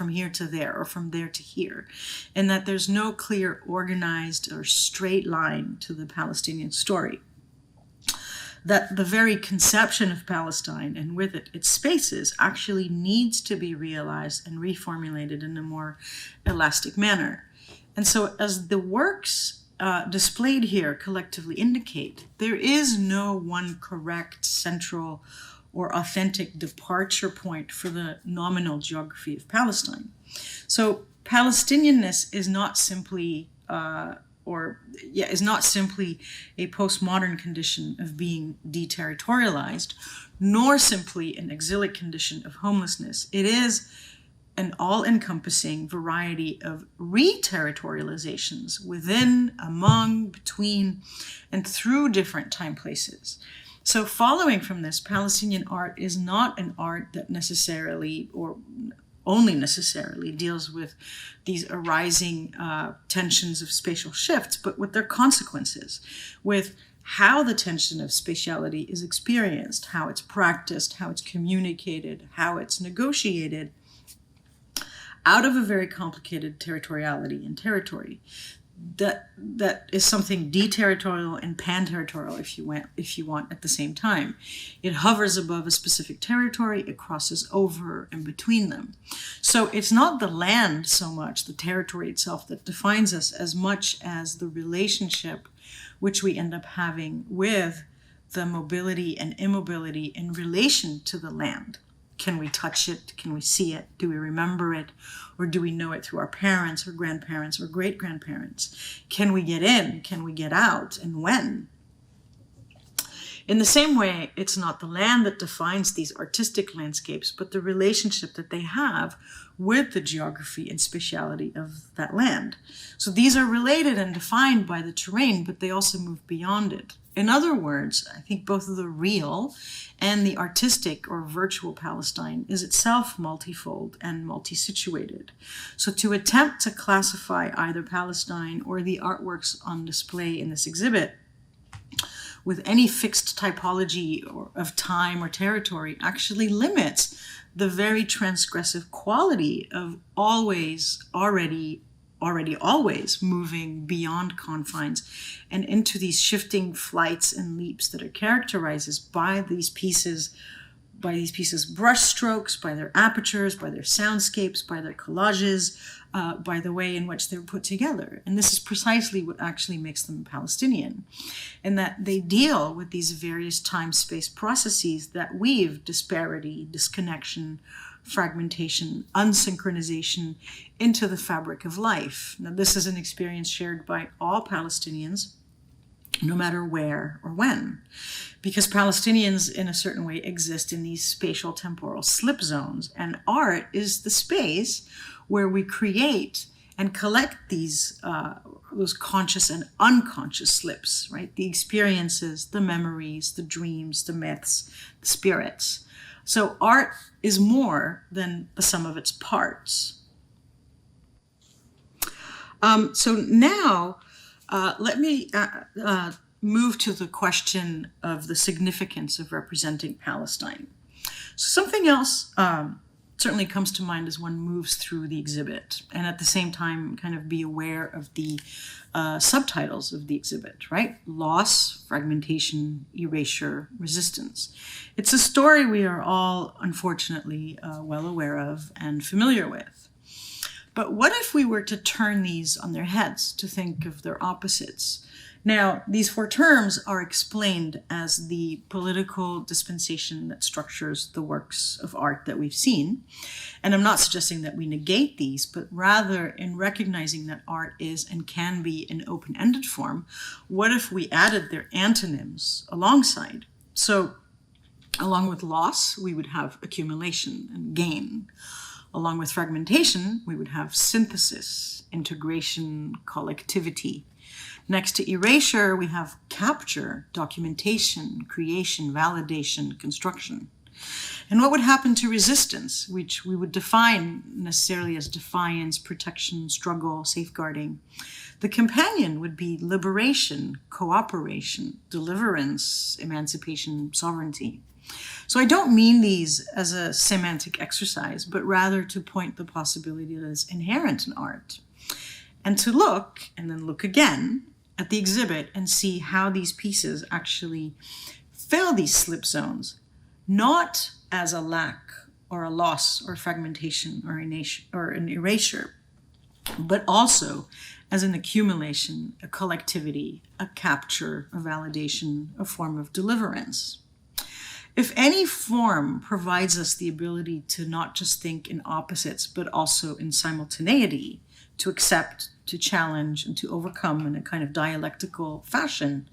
here to there or from there to here, and that there's no clear organized or straight line to the Palestinian story. That the very conception of Palestine, and with it its spaces, actually needs to be realized and reformulated in a more elastic manner. And so as the works displayed here collectively indicate, there is no one correct, central, or authentic departure point for the nominal geography of Palestine. So Palestinianness is not simply is not simply a postmodern condition of being deterritorialized, nor simply an exilic condition of homelessness. It is an all-encompassing variety of re-territorializations within, among, between, and through different time places. So following from this, Palestinian art is not an art that necessarily or only necessarily deals with these arising tensions of spatial shifts, but with their consequences, with how the tension of spatiality is experienced, how it's practiced, how it's communicated, how it's negotiated out of a very complicated territoriality and territory. That is something deterritorial and pan-territorial, if you want, at the same time. It hovers above a specific territory, it crosses over and between them. So it's not the land so much, the territory itself, that defines us as much as the relationship which we end up having with the mobility and immobility in relation to the land. Can we touch it? Can we see it? Do we remember it? Or do we know it through our parents or grandparents or great-grandparents? Can we get in? Can we get out? And when? In the same way, it's not the land that defines these artistic landscapes, but the relationship that they have with the geography and spatiality of that land. So these are related and defined by the terrain, but they also move beyond it. In other words, I think both the real and the artistic or virtual Palestine is itself multifold and multi-situated. So to attempt to classify either Palestine or the artworks on display in this exhibit with any fixed typology of time or territory actually limits the very transgressive quality of always moving beyond confines and into these shifting flights and leaps that are characterized by these pieces brush strokes, by their apertures, by their soundscapes, by their collages, by the way in which they're put together. And this is precisely what actually makes them Palestinian, in that they deal with these various time-space processes that weave disparity, disconnection, fragmentation, unsynchronization into the fabric of life. Now, this is an experience shared by all Palestinians, no matter where or when, because Palestinians in a certain way exist in these spatial temporal slip zones, and art is the space where we create and collect these those conscious and unconscious slips, right? The experiences, the memories, the dreams, the myths, the spirits. So art is more than the sum of its parts. So now let me move to the question of the significance of representing Palestine. So something else certainly comes to mind as one moves through the exhibit, and at the same time kind of be aware of the subtitles of the exhibit, right? Loss, fragmentation, erasure, resistance. It's a story we are all, unfortunately, well aware of and familiar with. But what if we were to turn these on their heads, to think of their opposites? Now, these four terms are explained as the political dispensation that structures the works of art that we've seen. And I'm not suggesting that we negate these, but rather in recognizing that art is and can be an open-ended form, what if we added their antonyms alongside? So, along with loss, we would have accumulation and gain. Along with fragmentation, we would have synthesis, integration, collectivity. Next to erasure, we have capture, documentation, creation, validation, construction. And what would happen to resistance, which we would define necessarily as defiance, protection, struggle, safeguarding? The companion would be liberation, cooperation, deliverance, emancipation, sovereignty. So I don't mean these as a semantic exercise, but rather to point the possibility that is inherent in art. And to look, and then look again, at the exhibit and see how these pieces actually fill these slip zones, not as a lack or a loss or fragmentation or an erasure, but also as an accumulation, a collectivity, a capture, a validation, a form of deliverance. If any form provides us the ability to not just think in opposites, but also in simultaneity, to accept, to challenge, and to overcome in a kind of dialectical fashion,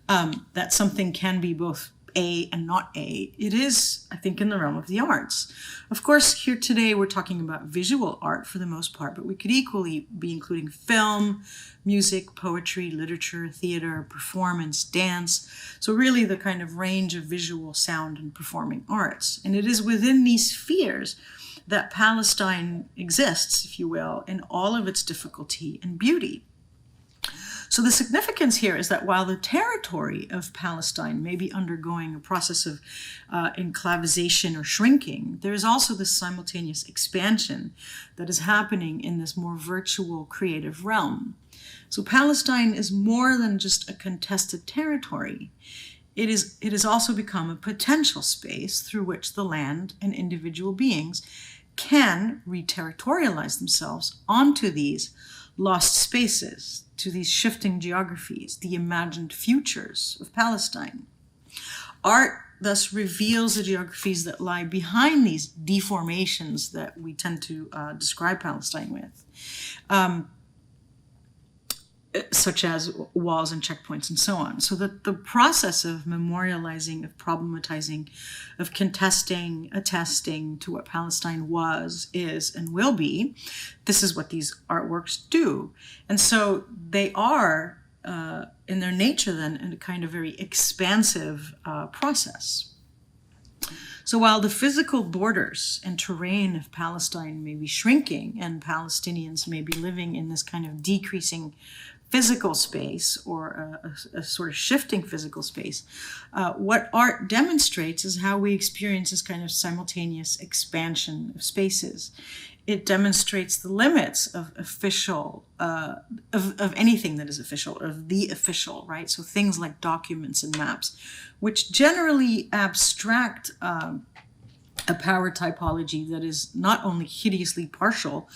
that something can be both A and not A, it is, I think, in the realm of the arts. Of course, here today we're talking about visual art for the most part, but we could equally be including film, music, poetry, literature, theater, performance, dance. So really the kind of range of visual, sound, and performing arts. And it is within these spheres that Palestine exists, if you will, in all of its difficulty and beauty. So the significance here is that while the territory of Palestine may be undergoing a process of enclavization or shrinking, there is also this simultaneous expansion that is happening in this more virtual creative realm. So Palestine is more than just a contested territory. It has also become a potential space through which the land and individual beings can re-territorialize themselves onto these lost spaces, to these shifting geographies, the imagined futures of Palestine. Art thus reveals the geographies that lie behind these deformations that we tend to describe Palestine with, such as walls and checkpoints and so on. So that the process of memorializing, of problematizing, of contesting, attesting to what Palestine was, is, and will be, this is what these artworks do. And so they are, in their nature then, in a kind of very expansive process. So while the physical borders and terrain of Palestine may be shrinking and Palestinians may be living in this kind of decreasing physical space or a sort of shifting physical space, what art demonstrates is how we experience this kind of simultaneous expansion of spaces. It demonstrates the limits of official, of anything that is official, of the official, right? So things like documents and maps, which generally abstract a power typology that is not only hideously partial,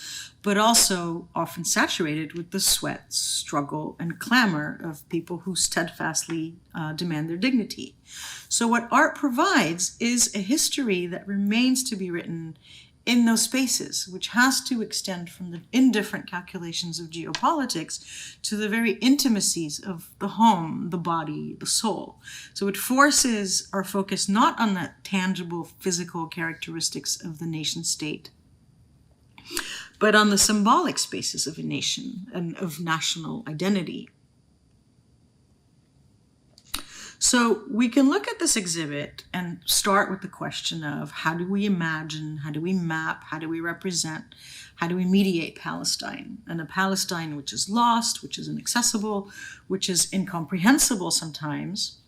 but also often saturated with the sweat, struggle, and clamor of people who steadfastly demand their dignity. So what art provides is a history that remains to be written in those spaces, which has to extend from the indifferent calculations of geopolitics to the very intimacies of the home, the body, the soul. So it forces our focus not on the tangible physical characteristics of the nation state, but on the symbolic spaces of a nation and of national identity. So we can look at this exhibit and start with the question of how do we imagine, how do we map, how do we represent, how do we mediate Palestine? And a Palestine which is lost, which is inaccessible, which is incomprehensible sometimes,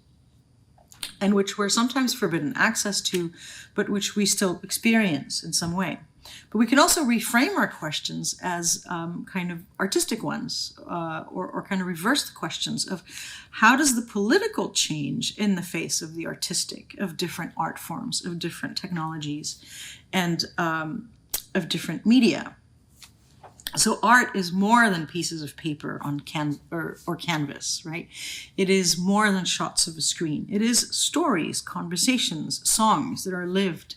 and which we're sometimes forbidden access to, but which we still experience in some way. But we can also reframe our questions as kind of artistic ones, or kind of reverse the questions of how does the political change in the face of the artistic, of different art forms, of different technologies, and of different media. So art is more than pieces of paper on or canvas, right? It is more than shots of a screen. It is stories, conversations, songs that are lived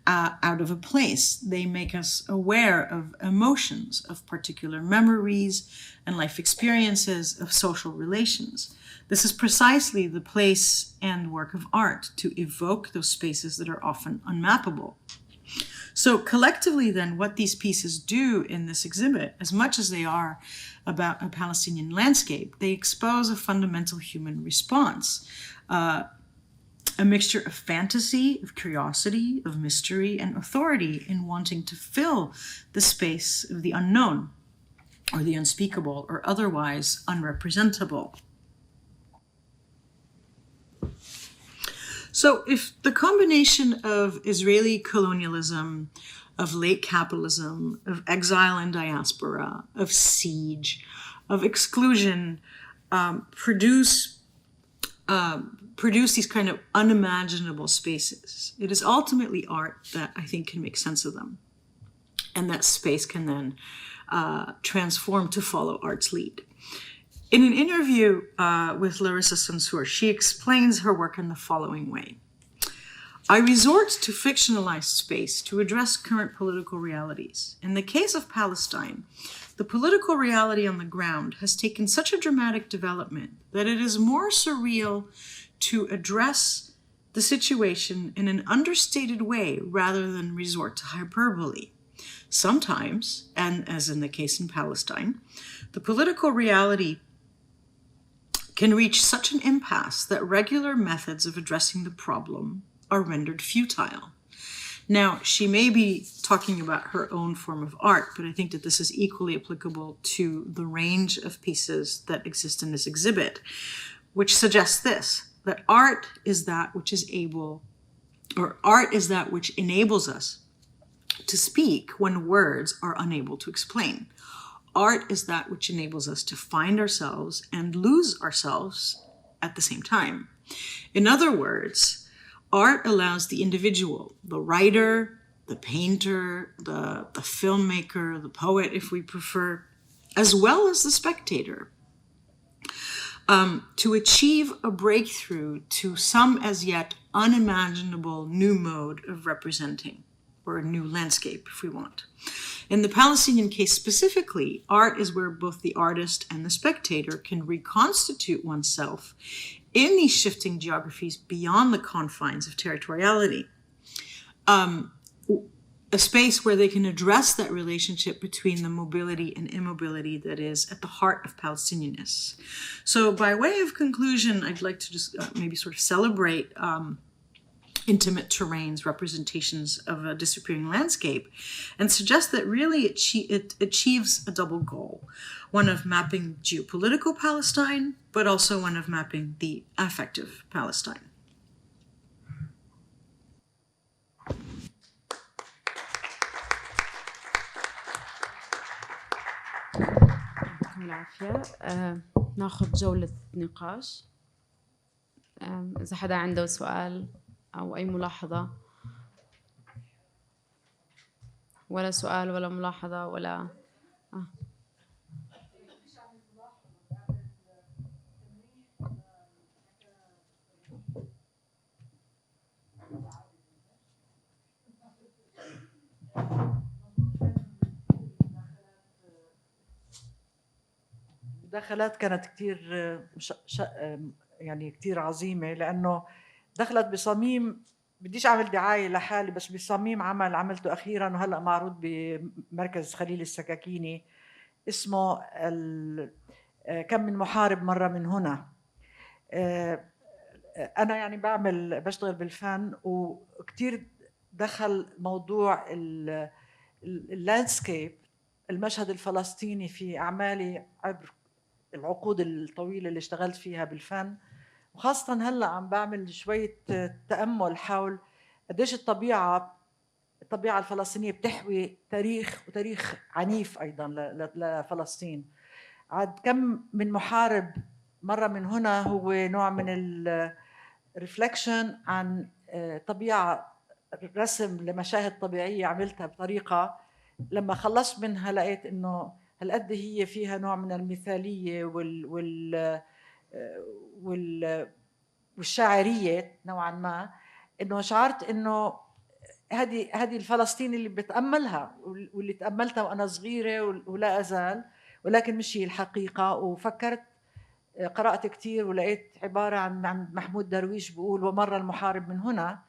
out of a place. They make us aware of emotions, of particular memories and life experiences, of social relations. This is precisely the place and work of art, to evoke those spaces that are often unmappable. So collectively then, what these pieces do in this exhibit, as much as they are about a Palestinian landscape, they expose a fundamental human response, a mixture of fantasy, of curiosity, of mystery, and authority in wanting to fill the space of the unknown, or the unspeakable, or otherwise unrepresentable. So if the combination of Israeli colonialism, of late capitalism, of exile and diaspora, of siege, of exclusion, produce these kind of unimaginable spaces, it is ultimately art that I think can make sense of them. And that space can then transform to follow art's lead. In an interview with Larissa Sansour, she explains her work in the following way. I resort to fictionalized space to address current political realities. In the case of Palestine, the political reality on the ground has taken such a dramatic development that it is more surreal to address the situation in an understated way rather than resort to hyperbole. Sometimes, and as in the case in Palestine, the political reality can reach such an impasse that regular methods of addressing the problem are rendered futile. Now, she may be talking about her own form of art, but I think that this is equally applicable to the range of pieces that exist in this exhibit, which suggests this, that art is that which is able, or art is that which enables us to speak when words are unable to explain. Art is that which enables us to find ourselves and lose ourselves at the same time. In other words, art allows the individual, the writer, the painter, the filmmaker, the poet, if we prefer, as well as the spectator, to achieve a breakthrough to some as yet unimaginable new mode of representing, or a new landscape, if we want. In the Palestinian case specifically, art is where both the artist and the spectator can reconstitute oneself in these shifting geographies beyond the confines of territoriality. A space where they can address that relationship between the mobility and immobility that is at the heart of Palestinianness. So by way of conclusion, I'd like to just maybe sort of celebrate intimate terrains, representations of a disappearing landscape, and suggest that really it achieves a double goal, one of mapping geopolitical Palestine, but also one of mapping the affective Palestine. يعطيكم العافية. ناخذ جولة نقاش. إذا حدا عنده سؤال أو أي ملاحظة، ولا سؤال ولا ملاحظة ولا المداخلات كانت كتير يعني كتير عظيمة، لأنه دخلت بصميم، بديش أعمل دعاية لحالي، بس بصميم عمل عملته أخيراً وهلأ معروض بمركز خليل السكاكيني، اسمه كم من محارب مرة من هنا. أنا يعني بشتغل بالفن، وكتير دخل موضوع اللاندسكيب، المشهد الفلسطيني في أعمالي عبر العقود الطويلة اللي اشتغلت فيها بالفن، وخاصة هلأ عم بعمل شوية تأمل حول قديش الطبيعة الفلسطينية بتحوي تاريخ، وتاريخ عنيف أيضاً لفلسطين. عاد كم من محارب مرة من هنا هو نوع من الرفلكشن عن طبيعة، رسم لمشاهد طبيعية عملتها بطريقة لما خلصت منها لقيت إنه هالقد هي فيها نوع من المثالية والشاعرية نوعا ما، إنه شعرت إنه هذه الفلسطين اللي بتأملها واللي تأملتها وأنا صغيرة ولا أزال، ولكن مش هي الحقيقة. وفكرت، قرأت كتير ولقيت عبارة عن محمود درويش بيقول ومر المحارب من هنا.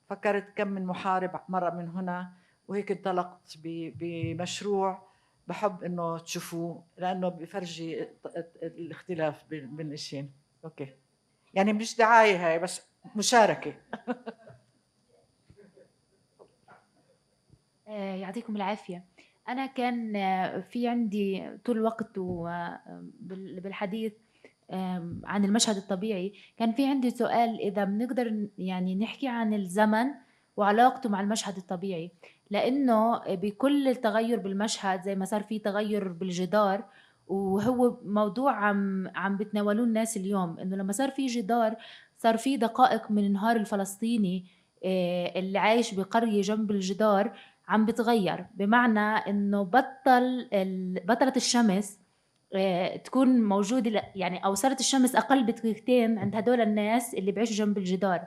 فكرت كم من محارب مر من هنا، وهيك انطلقت بمشروع بحب إنه تشوفوه لأنه بيفرجي الاختلاف بين الشيء. أوكي، يعني مش دعاية هاي بس مشاركة. يعطيكم العافية. أنا كان في عندي طول الوقت بالحديث عن المشهد الطبيعي كان في عندي سؤال إذا بنقدر يعني نحكي عن الزمن وعلاقته مع المشهد الطبيعي، لأنه بكل التغير بالمشهد زي ما صار في تغير بالجدار، وهو موضوع عم بتناولوه الناس اليوم، إنه لما صار في جدار صار في دقائق من النهار الفلسطيني اللي عايش بقرية جنب الجدار عم بتغير، بمعنى إنه بطلت الشمس تكون موجودة، يعني أو صارت الشمس أقل بدقيقتين عند هدول الناس اللي بيعيشوا جنب الجدار.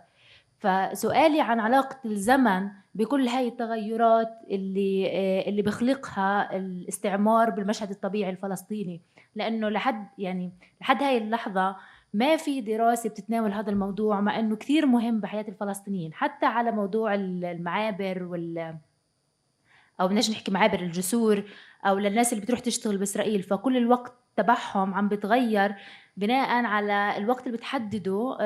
فسؤالي عن علاقة الزمن بكل هاي التغيرات اللي بخلقها الاستعمار بالمشهد الطبيعي الفلسطيني، لأنه لحد هاي اللحظة ما في دراسة بتتناول هذا الموضوع، مع أنه كثير مهم بحياة الفلسطينيين، حتى على موضوع المعابر أو بدناش نحكي معابر الجسور، أو للناس اللي بتروح تشتغل بإسرائيل. فكل الوقت تبعهم عم بتغير بناء على الوقت اللي بتحدده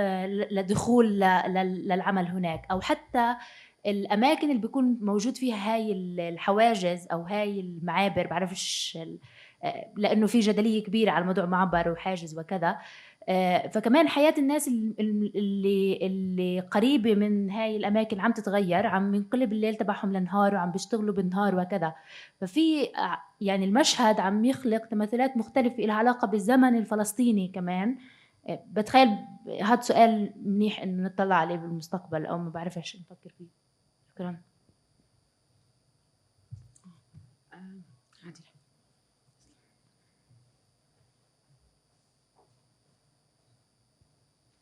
لدخول للعمل هناك، أو حتى الأماكن اللي بيكون موجود فيها هاي الحواجز أو هاي المعابر. بعرفش لأنه في جدلية كبيرة على موضوع معبر وحاجز وكذا. فكمان حياة الناس اللي قريبة من هاي الأماكن عم تتغير، عم ينقلب الليل تبعهم لنهار وعم بيشتغلوا بالنهار وكذا. ففي يعني المشهد عم يخلق تمثيلات مختلفة لها علاقة بالزمن الفلسطيني كمان. بتخيل هذا سؤال منيح إنه نطلع عليه بالمستقبل، أو ما بعرفش نفكر فيه.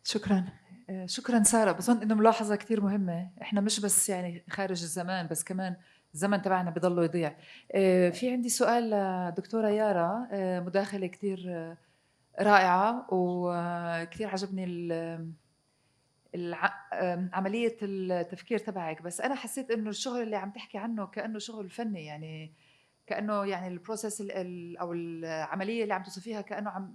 شكرا. شكرا سارة. بظن انه ملاحظة كتير مهمة، احنا مش بس يعني خارج الزمان، بس كمان الزمن تبعنا بضله يضيع. في عندي سؤال لدكتورة يارا، مداخلة كتير رائعة وكتير عجبني عملية التفكير تبعك. بس أنا حسيت إنه الشغل اللي عم تحكي عنه كأنه شغل فني، يعني كأنه يعني البروسيس أو العملية اللي عم توصفيها كأنه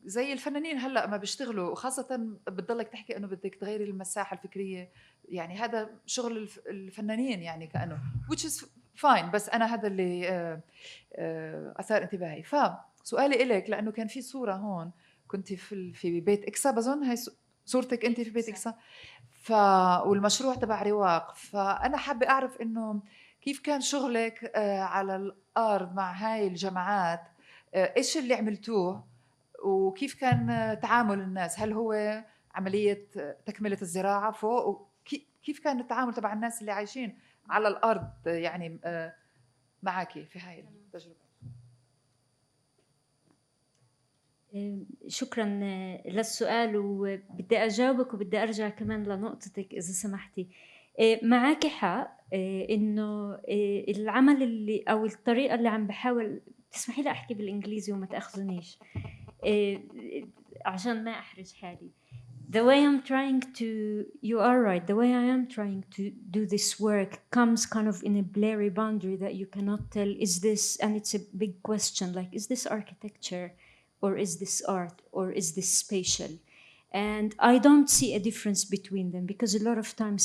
زي الفنانين هلا ما بيشتغلوا، وخاصة بتضلك تحكي انه بدك تغيري المساحة الفكرية، يعني هذا شغل الفنانين يعني كأنه which is fine. بس انا هذا اللي اثار انتباهي. فسؤالي إليك، لانه كان في صورة هون كنت في بيت إكسا، بظن هاي صورتك انت في بيت إكسا، والمشروع تبع رواق. فانا حابة اعرف انه كيف كان شغلك على الارض مع هاي الجماعات، ايش اللي عملتوه، وكيف كان تعامل الناس؟ هل هو عملية تكملة الزراعة فوق؟ كيف كان التعامل تبع الناس اللي عايشين على الأرض يعني معك في هاي التجربة؟ شكرا للسؤال، وبدي أجاوبك وبدي أرجع كمان لنقطتك إذا سمحتي. معك حق إنه العمل اللي أو الطريقة اللي عم بحاول، تسمحي لي أحكي بالإنجليزي وما تأخذونيش عشان ما أحرج حالي. The way I'm trying to, you are right, the way I am trying to do this work comes kind of in a blurry boundary that you cannot tell, is this, and it's a big question, like, is this architecture, or is this art, or is this spatial? And I don't see a difference between them, because a lot of times,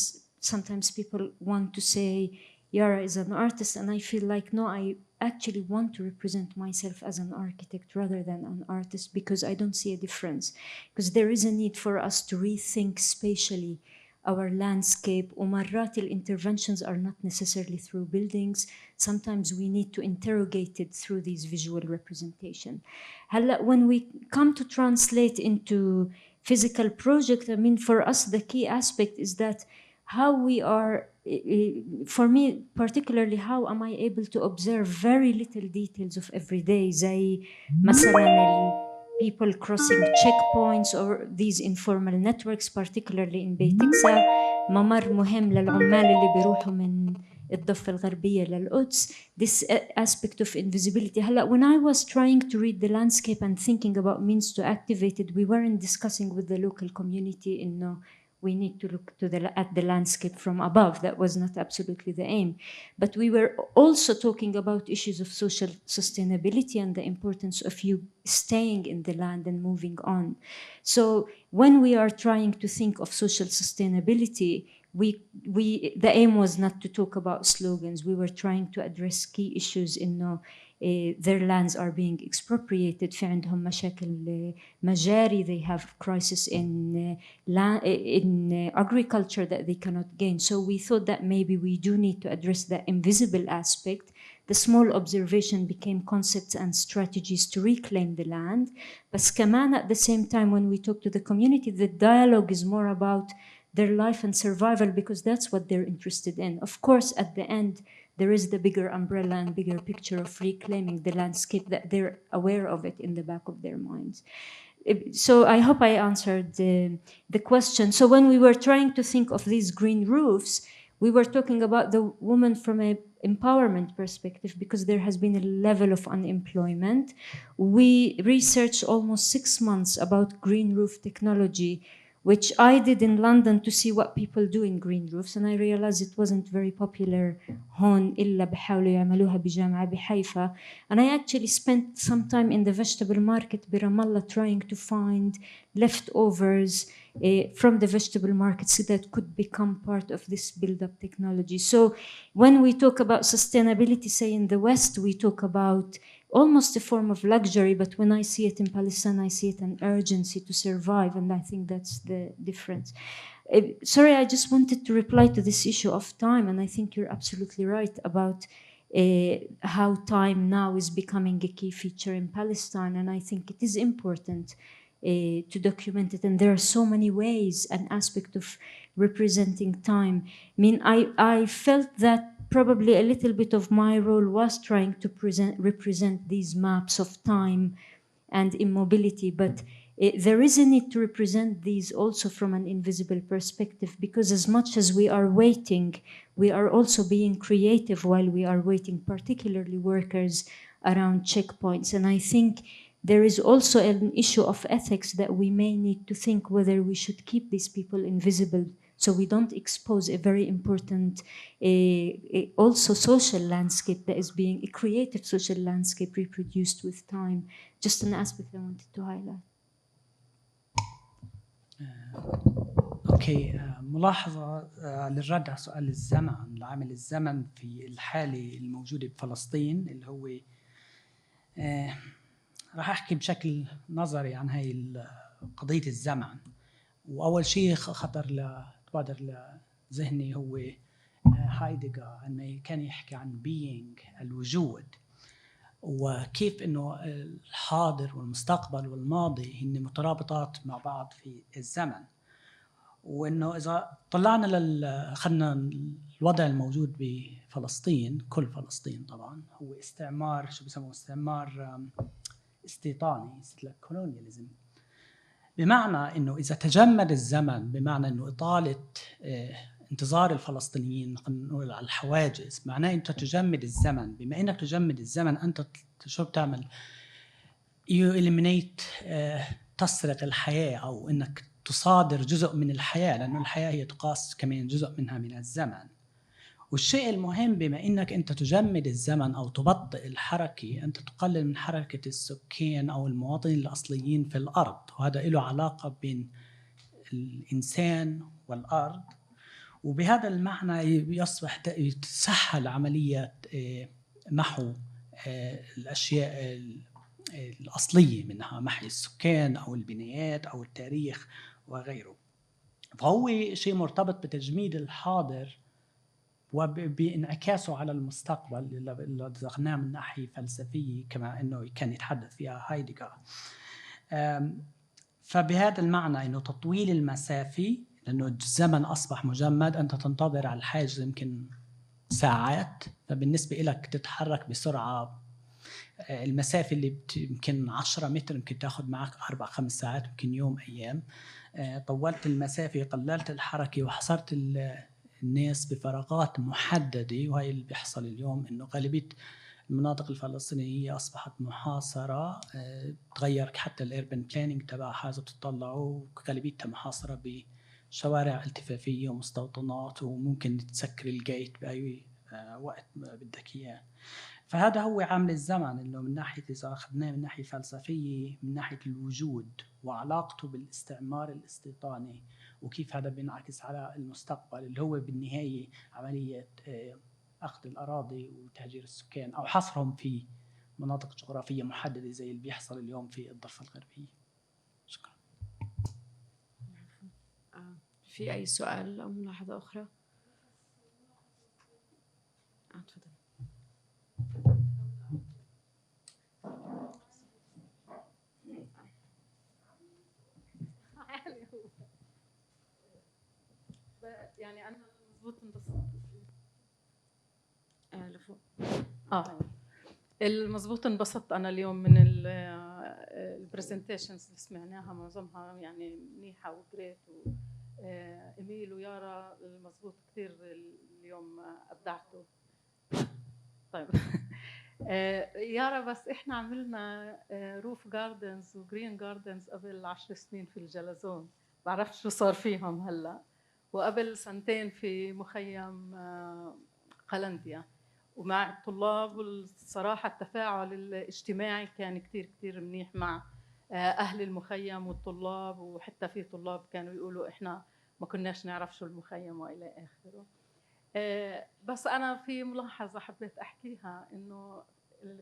sometimes people want to say, Yara is an artist, and I feel like, no, I actually want to represent myself as an architect rather than an artist, because I don't see a difference. Because there is a need for us to rethink spatially our landscape. ومرات interventions are not necessarily through buildings. Sometimes we need to interrogate it through these visual representation. When we come to translate into physical project, I mean, for us, the key aspect is that how we are for me particularly, how am I able to observe very little details of everyday زي مثلا people crossing checkpoints or these informal networks, particularly in بيت إكسا، ممر مهم للعمال اللي بيروحوا من الضفة الغربية للقدس. This aspect of invisibility. هلا when I was trying to read the landscape and thinking about means to activate it, we weren't discussing with the local community إنه we need to look at the landscape from above. That was not absolutely the aim. But we were also talking about issues of social sustainability and the importance of you staying in the land and moving on. So when we are trying to think of social sustainability, the aim was not to talk about slogans. We were trying to address key issues in their lands are being expropriated. في عندهم مشاكل مجاري. They have crisis in agriculture that they cannot gain. So we thought that maybe we do need to address that invisible aspect. The small observation became concepts and strategies to reclaim the land. But كمان at the same time, when we talk to the community, the dialogue is more about their life and survival, because that's what they're interested in. Of course, at the end, there is the bigger umbrella and bigger picture of reclaiming the landscape, that they're aware of it in the back of their minds. So I hope I answered the question. So when we were trying to think of these green roofs, we were talking about the woman from an empowerment perspective, because there has been a level of unemployment. We researched almost 6 months about green roof technology, which I did in London to see what people do in green roofs, and I realized it wasn't very popular هون إلا بحاولوا يعملوها بجامعة بحيفا. And I actually spent some time in the vegetable market برمالة trying to find leftovers from the vegetable markets that could become part of this build-up technology. So when we talk about sustainability, say in the West, we talk about almost a form of luxury, but when I see it in Palestine, I see it an urgency to survive, and I think that's the difference. Sorry, I just wanted to reply to this issue of time, and I think you're absolutely right about how time now is becoming a key feature in Palestine, and I think it is important to document it, and there are so many ways and aspects of representing time. I mean, I felt that probably a little bit of my role was trying to represent these maps of time and immobility, but there is a need to represent these also from an invisible perspective, because as much as we are waiting, we are also being creative while we are waiting, particularly workers around checkpoints. And I think there is also an issue of ethics that we may need to think whether we should keep these people invisible, so we don't expose a very important also social landscape that is being a creative social landscape reproduced with time. Just an aspect I wanted to highlight. اوكي، ملاحظة للرد على سؤال الزمن، العامل الزمن في الحالة الموجودة بفلسطين، اللي هو راح أحكي بشكل نظري عن هاي قضية الزمن. وأول شيء تبادر لذهني هو هايدغر، أنه كان يحكي عن being، الوجود، وكيف أنه الحاضر والمستقبل والماضي هن مترابطات مع بعض في الزمن. وأنه إذا طلعنا خلنا الوضع الموجود بفلسطين، كل فلسطين طبعا هو استعمار، شو بيسموه، استعمار استيطاني، كولونياليزم، بمعنى أنه إذا تجمد الزمن، بمعنى أنه إطالة انتظار الفلسطينيين، نقول على الحواجز، معناه أنت تجمد الزمن. بما أنك تجمد الزمن، أنت شو بتعمل؟ you eliminate، تسرق الحياة، أو أنك تصادر جزء من الحياة، لأنه الحياة هي تقاس كمان جزء منها من الزمن. والشيء المهم، بما أنك أنت تجمد الزمن أو تبطئ الحركة، أنت تقلل من حركة السكان أو المواطنين الأصليين في الأرض، وهذا له علاقة بين الإنسان والأرض. وبهذا المعنى يصبح تسهل عملية محو الأشياء الأصلية منها، محو السكان أو البنايات أو التاريخ وغيره. فهو شيء مرتبط بتجميد الحاضر وبانعكاسه على المستقبل، اللي ذكرناه من ناحية فلسفية كما أنه كان يتحدث فيها هايدغر. فبهذا المعنى أنه تطويل المسافة لأنه الزمن أصبح مجمد، أنت تنتظر على الحاجز يمكن ساعات، فبالنسبة لك تتحرك بسرعة المسافة اللي يمكن 10 متر يمكن تاخذ معك 4-5 ساعات، يمكن يوم أيام. طولت المسافة، قللت الحركة، وحصرت الناس بفراغات محددة. وهي اللي بيحصل اليوم، إنه غالبية المناطق الفلسطينية أصبحت محاصرة. تغير حتى الأربن بلانينج تبعها إذا بتطلعوا، غالبيتها محاصرة بشوارع التفافية ومستوطنات، وممكن تسكر الجيت بأي وقت بدك إياه. فهذا هو عامل الزمن، إنه من ناحية إذا أخذناه من ناحية فلسفية، من ناحية الوجود وعلاقته بالاستعمار الاستيطاني، وكيف هذا بينعكس على المستقبل اللي هو بالنهاية عملية أخذ الأراضي وتهجير السكان أو حصرهم في مناطق جغرافية محددة زي اللي بيحصل اليوم في الضفة الغربية. شكرا. في أي سؤال أو ملاحظة أخرى؟ تفضل. يعني أنا مضبوط انبسطت. لفوق. المضبوط انبسطت أنا اليوم من البرزنتيشنز اللي سمعناها، معظمها يعني منيحة وجريت. إميل ويارا المضبوط كثير اليوم أبدعتوا. طيب يارا، بس إحنا عملنا روف جاردنز وجرين جاردنز قبل 10 سنين في الجلزون، بعرفش شو صار فيهم هلأ، وقبل 2 سنين في مخيم قلنديا ومع الطلاب. والصراحة التفاعل الاجتماعي كان كتير كتير منيح مع أهل المخيم والطلاب، وحتى في طلاب كانوا يقولوا إحنا ما كناش نعرف شو المخيم وإلى آخره. بس أنا في ملاحظة حبيت أحكيها، إنه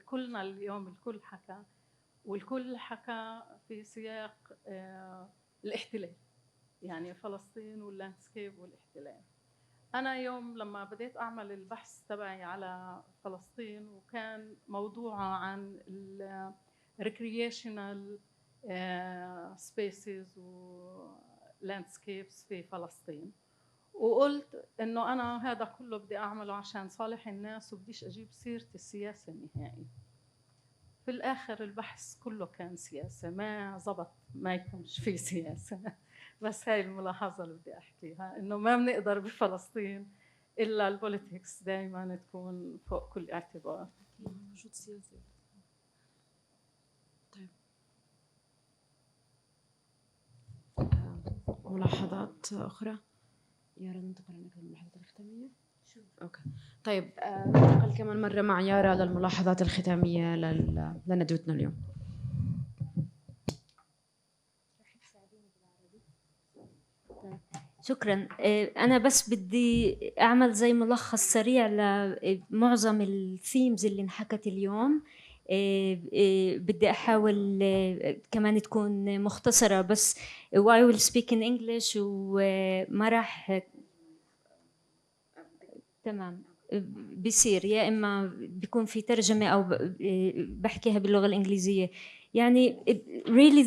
كلنا اليوم الكل حكى، والكل حكى في سياق الاحتلال، يعني فلسطين واللاندسكيب والاحتلال. أنا يوم لما بديت أعمل البحث تبعي على فلسطين، وكان موضوعه عن recreational spaces و landscapes في فلسطين، وقلت إنه أنا هذا كله بدي أعمله عشان صالح الناس، وبديش أجيب سيرة السياسة النهائي. في الآخر البحث كله كان سياسة، ما زبط ما يكونش فيه سياسة. بس هاي الملاحظة اللي بدي أحكيها، إنه ما بنقدر بفلسطين إلا البوليتكس دائما تكون فوق كل اعتبار. وجود سياسي. طيب، ملاحظات أخرى؟ يارا ننتقل للملاحظات الختامية. أوكي. طيب، ننتقل كمان مرة مع يارا للملاحظات الختامية لندوتنا اليوم. شكرا. أنا بس بدي أعمل زي ملخص سريع لمعظم الثيمز اللي انحكت اليوم. بدي أحاول كمان تكون مختصرة، بس I will speak in English وما راح تمام بيصير، يا إما بيكون في ترجمة أو بحكيها باللغة الإنجليزية. يعني really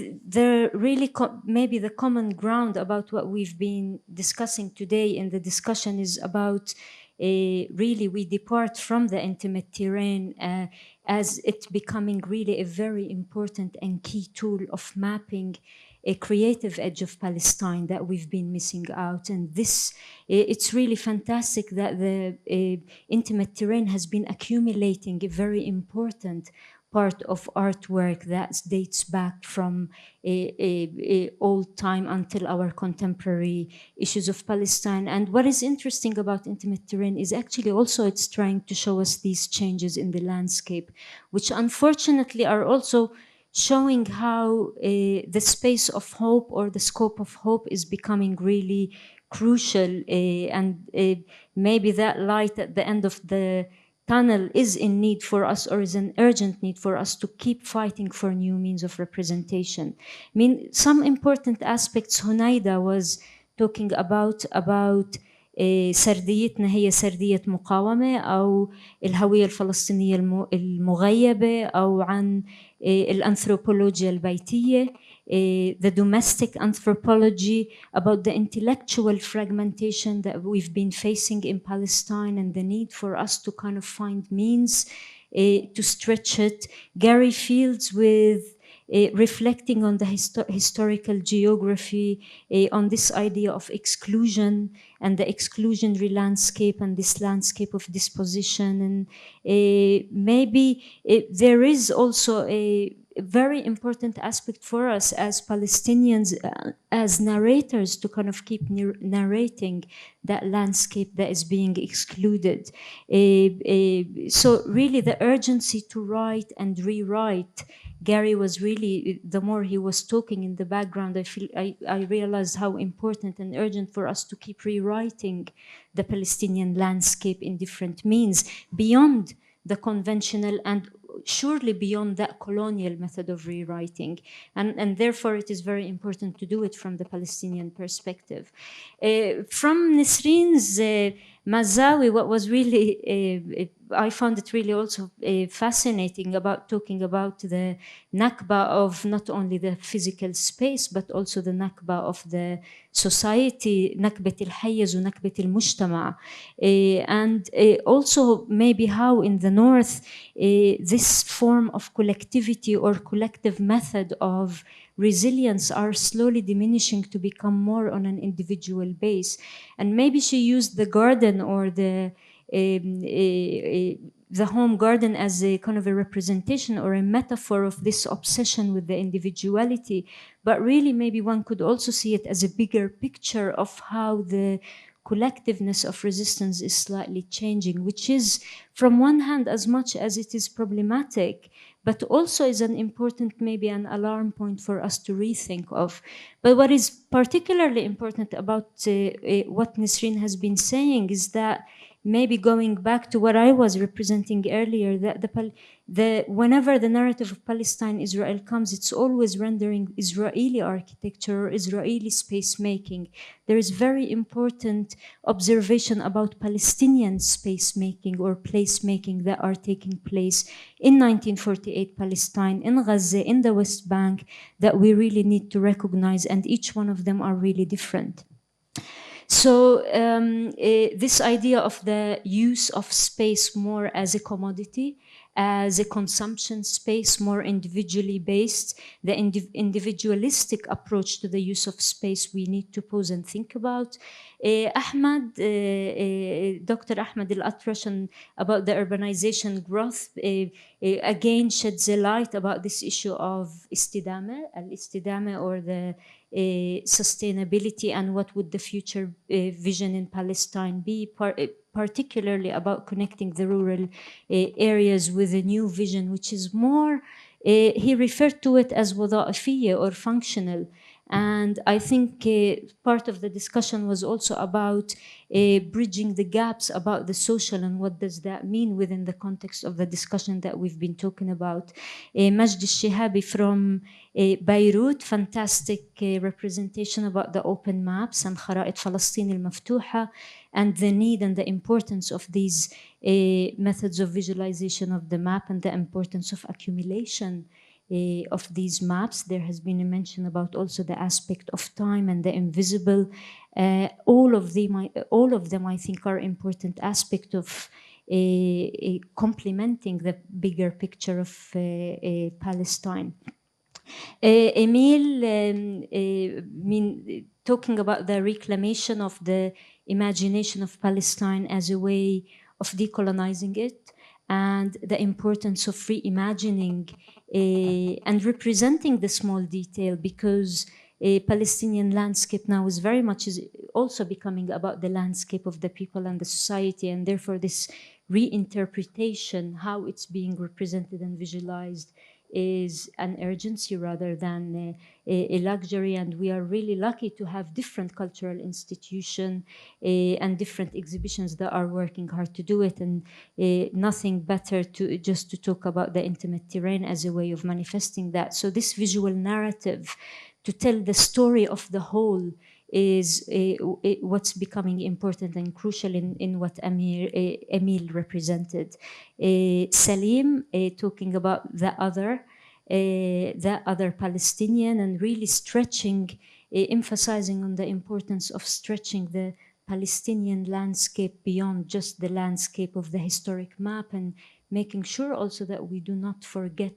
maybe the common ground about what we've been discussing today in the discussion is about really we depart from the intimate terrain as it becoming really a very important and key tool of mapping a creative edge of Palestine that we've been missing out. And this, it's really fantastic that the intimate terrain has been accumulating a very important part of artwork that dates back from old time until our contemporary issues of Palestine. And what is interesting about intimate terrain is actually also it's trying to show us these changes in the landscape, which unfortunately are also showing how the space of hope or the scope of hope is becoming really crucial, and maybe that light at the end of the tunnel is in need for us, or is an urgent need for us to keep fighting for new means of representation. I mean, some important aspects Hunaida was talking about سرديتنا هي سردية مقاومة أو الهوية الفلسطينية المغيبة أو عن الأنثروبولوجيا البيتية the domestic anthropology about the intellectual fragmentation that we've been facing in Palestine and the need for us to kind of find means to stretch it. Gary Fields with reflecting on the historical geography, on this idea of exclusion and the exclusionary landscape and this landscape of disposition. And maybe there is also a very important aspect for us as Palestinians, as narrators, to kind of keep narrating that landscape that is being excluded. So really the urgency to write and rewrite, Gary was really, the more he was talking in the background, I realized how important and urgent for us to keep rewriting the Palestinian landscape in different means, beyond the conventional and surely beyond that colonial method of rewriting. And therefore it is very important to do it from the Palestinian perspective. From Nisrin's Mazawi, what was really, I found it really also fascinating about talking about the Nakba of not only the physical space, but also the Nakba of the society, Nakbat al-Hayz wa Nakbat al-Mujtama. And also maybe how in the North, this form of collectivity or collective method of resilience are slowly diminishing to become more on an individual base. And maybe she used the garden or the home garden as a kind of a representation or a metaphor of this obsession with the individuality. But really maybe one could also see it as a bigger picture of how the collectiveness of resistance is slightly changing, which is from one hand, as much as it is problematic, but also is an important, maybe an alarm point for us to rethink of. But what is particularly important about what Nisrin has been saying is that maybe going back to what I was representing earlier, that whenever the narrative of Palestine-Israel comes, it's always rendering Israeli architecture or Israeli space making. There is very important observation about Palestinian space making or place making that are taking place in 1948 Palestine, in Gaza, in the West Bank, that we really need to recognize, and each one of them are really different. So this idea of the use of space more as a commodity, as a consumption space, more individually based, the individualistic approach to the use of space we need to pause and think about. Ahmed, Dr. Ahmed Al-Atrash, about the urbanization growth, again sheds a light about this issue of al-istidama or the sustainability, and what would the future vision in Palestine be, particularly about connecting the rural areas with a new vision, which is more, he referred to it as wada'ifiyya or functional. And I think part of the discussion was also about bridging the gaps about the social and what does that mean within the context of the discussion that we've been talking about. Majd al-Shihabi from Beirut, fantastic representation about the open maps and خرائط فلسطين المفتوحة and the need and the importance of these methods of visualization of the map and the importance of accumulation of these maps. There has been a mention about also the aspect of time and the invisible. All of them, I think, are important aspects of complementing the bigger picture of Palestine. Emil, talking about the reclamation of the imagination of Palestine as a way of decolonizing it, and the importance of reimagining and representing the small detail, because a Palestinian landscape now is very much also becoming about the landscape of the people and the society, and therefore this reinterpretation, how it's being represented and visualized, is an urgency rather than a luxury. And we are really lucky to have different cultural institutions and different exhibitions that are working hard to do it, and nothing better to just to talk about the intimate terrain as a way of manifesting that. So this visual narrative to tell the story of the whole is what's becoming important and crucial in what Emil represented. Salim talking about the other Palestinian, and really stretching, emphasizing on the importance of stretching the Palestinian landscape beyond just the landscape of the historic map, and making sure also that we do not forget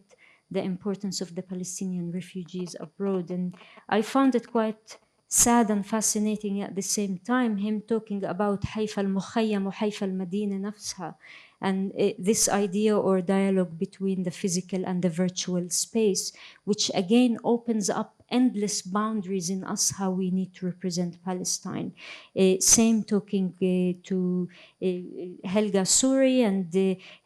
the importance of the Palestinian refugees abroad. And I found it quite sad and fascinating at the same time, him talking about حيفا المخيم وحيفا المدينة نفسها, and this idea or dialogue between the physical and the virtual space, which again opens up endless boundaries in us how we need to represent Palestine. Same talking to Helga Suri and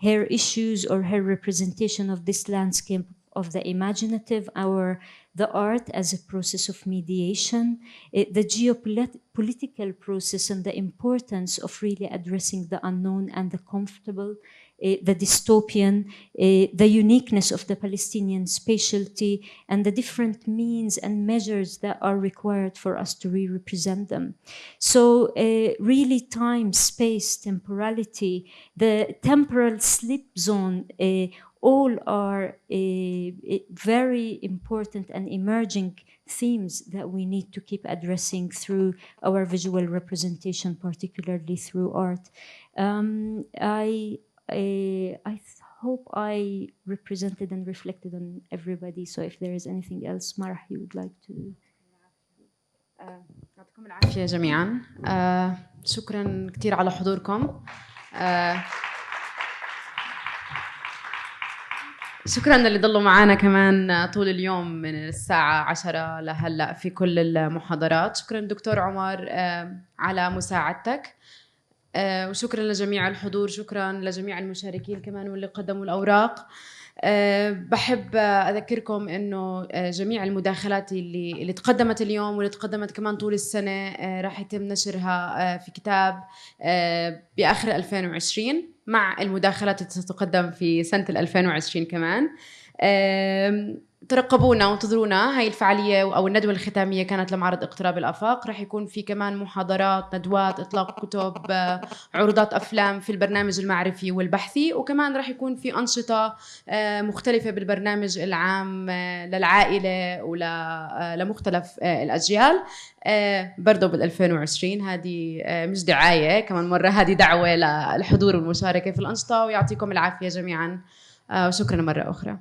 her issues or her representation of this landscape of the imaginative, or the art as a process of mediation, the geopolitical process and the importance of really addressing the unknown and the comfortable, the dystopian, the uniqueness of the Palestinian spatiality, and the different means and measures that are required for us to re-represent them. So really time, space, temporality, the temporal slip zone, all are very important and emerging themes that we need to keep addressing through our visual representation, particularly through art. I hope I represented and reflected on everybody. So if there is anything else, Marah, you would like to... يعطيكم العافية جميعا. شكرا كثير على حضوركم. شكرا اللي ضلوا معنا كمان طول اليوم من الساعة 10 لهلأ في كل المحاضرات. شكرا دكتور عمر على مساعدتك، وشكرا لجميع الحضور، شكرا لجميع المشاركين كمان واللي قدموا الأوراق. بحب أذكركم إنه جميع المداخلات اللي تقدمت اليوم واللي تقدمت كمان طول السنة راح يتم نشرها في كتاب بآخر 2020 مع المداخلات اللي تتقدم في سنة 2020 كمان. ترقبونا وانتظرونا. هاي الفعالية أو الندوة الختامية كانت لمعرض اقتراب الآفاق. راح يكون في كمان محاضرات، ندوات، إطلاق كتب، عروضات أفلام في البرنامج المعرفي والبحثي، وكمان راح يكون في أنشطة مختلفة بالبرنامج العام للعائلة ولمختلف الأجيال برضو بال2020. هذه مش دعاية، كمان مرة هذه دعوة للحضور والمشاركة في الأنشطة. ويعطيكم العافية جميعا وشكرا مرة أخرى.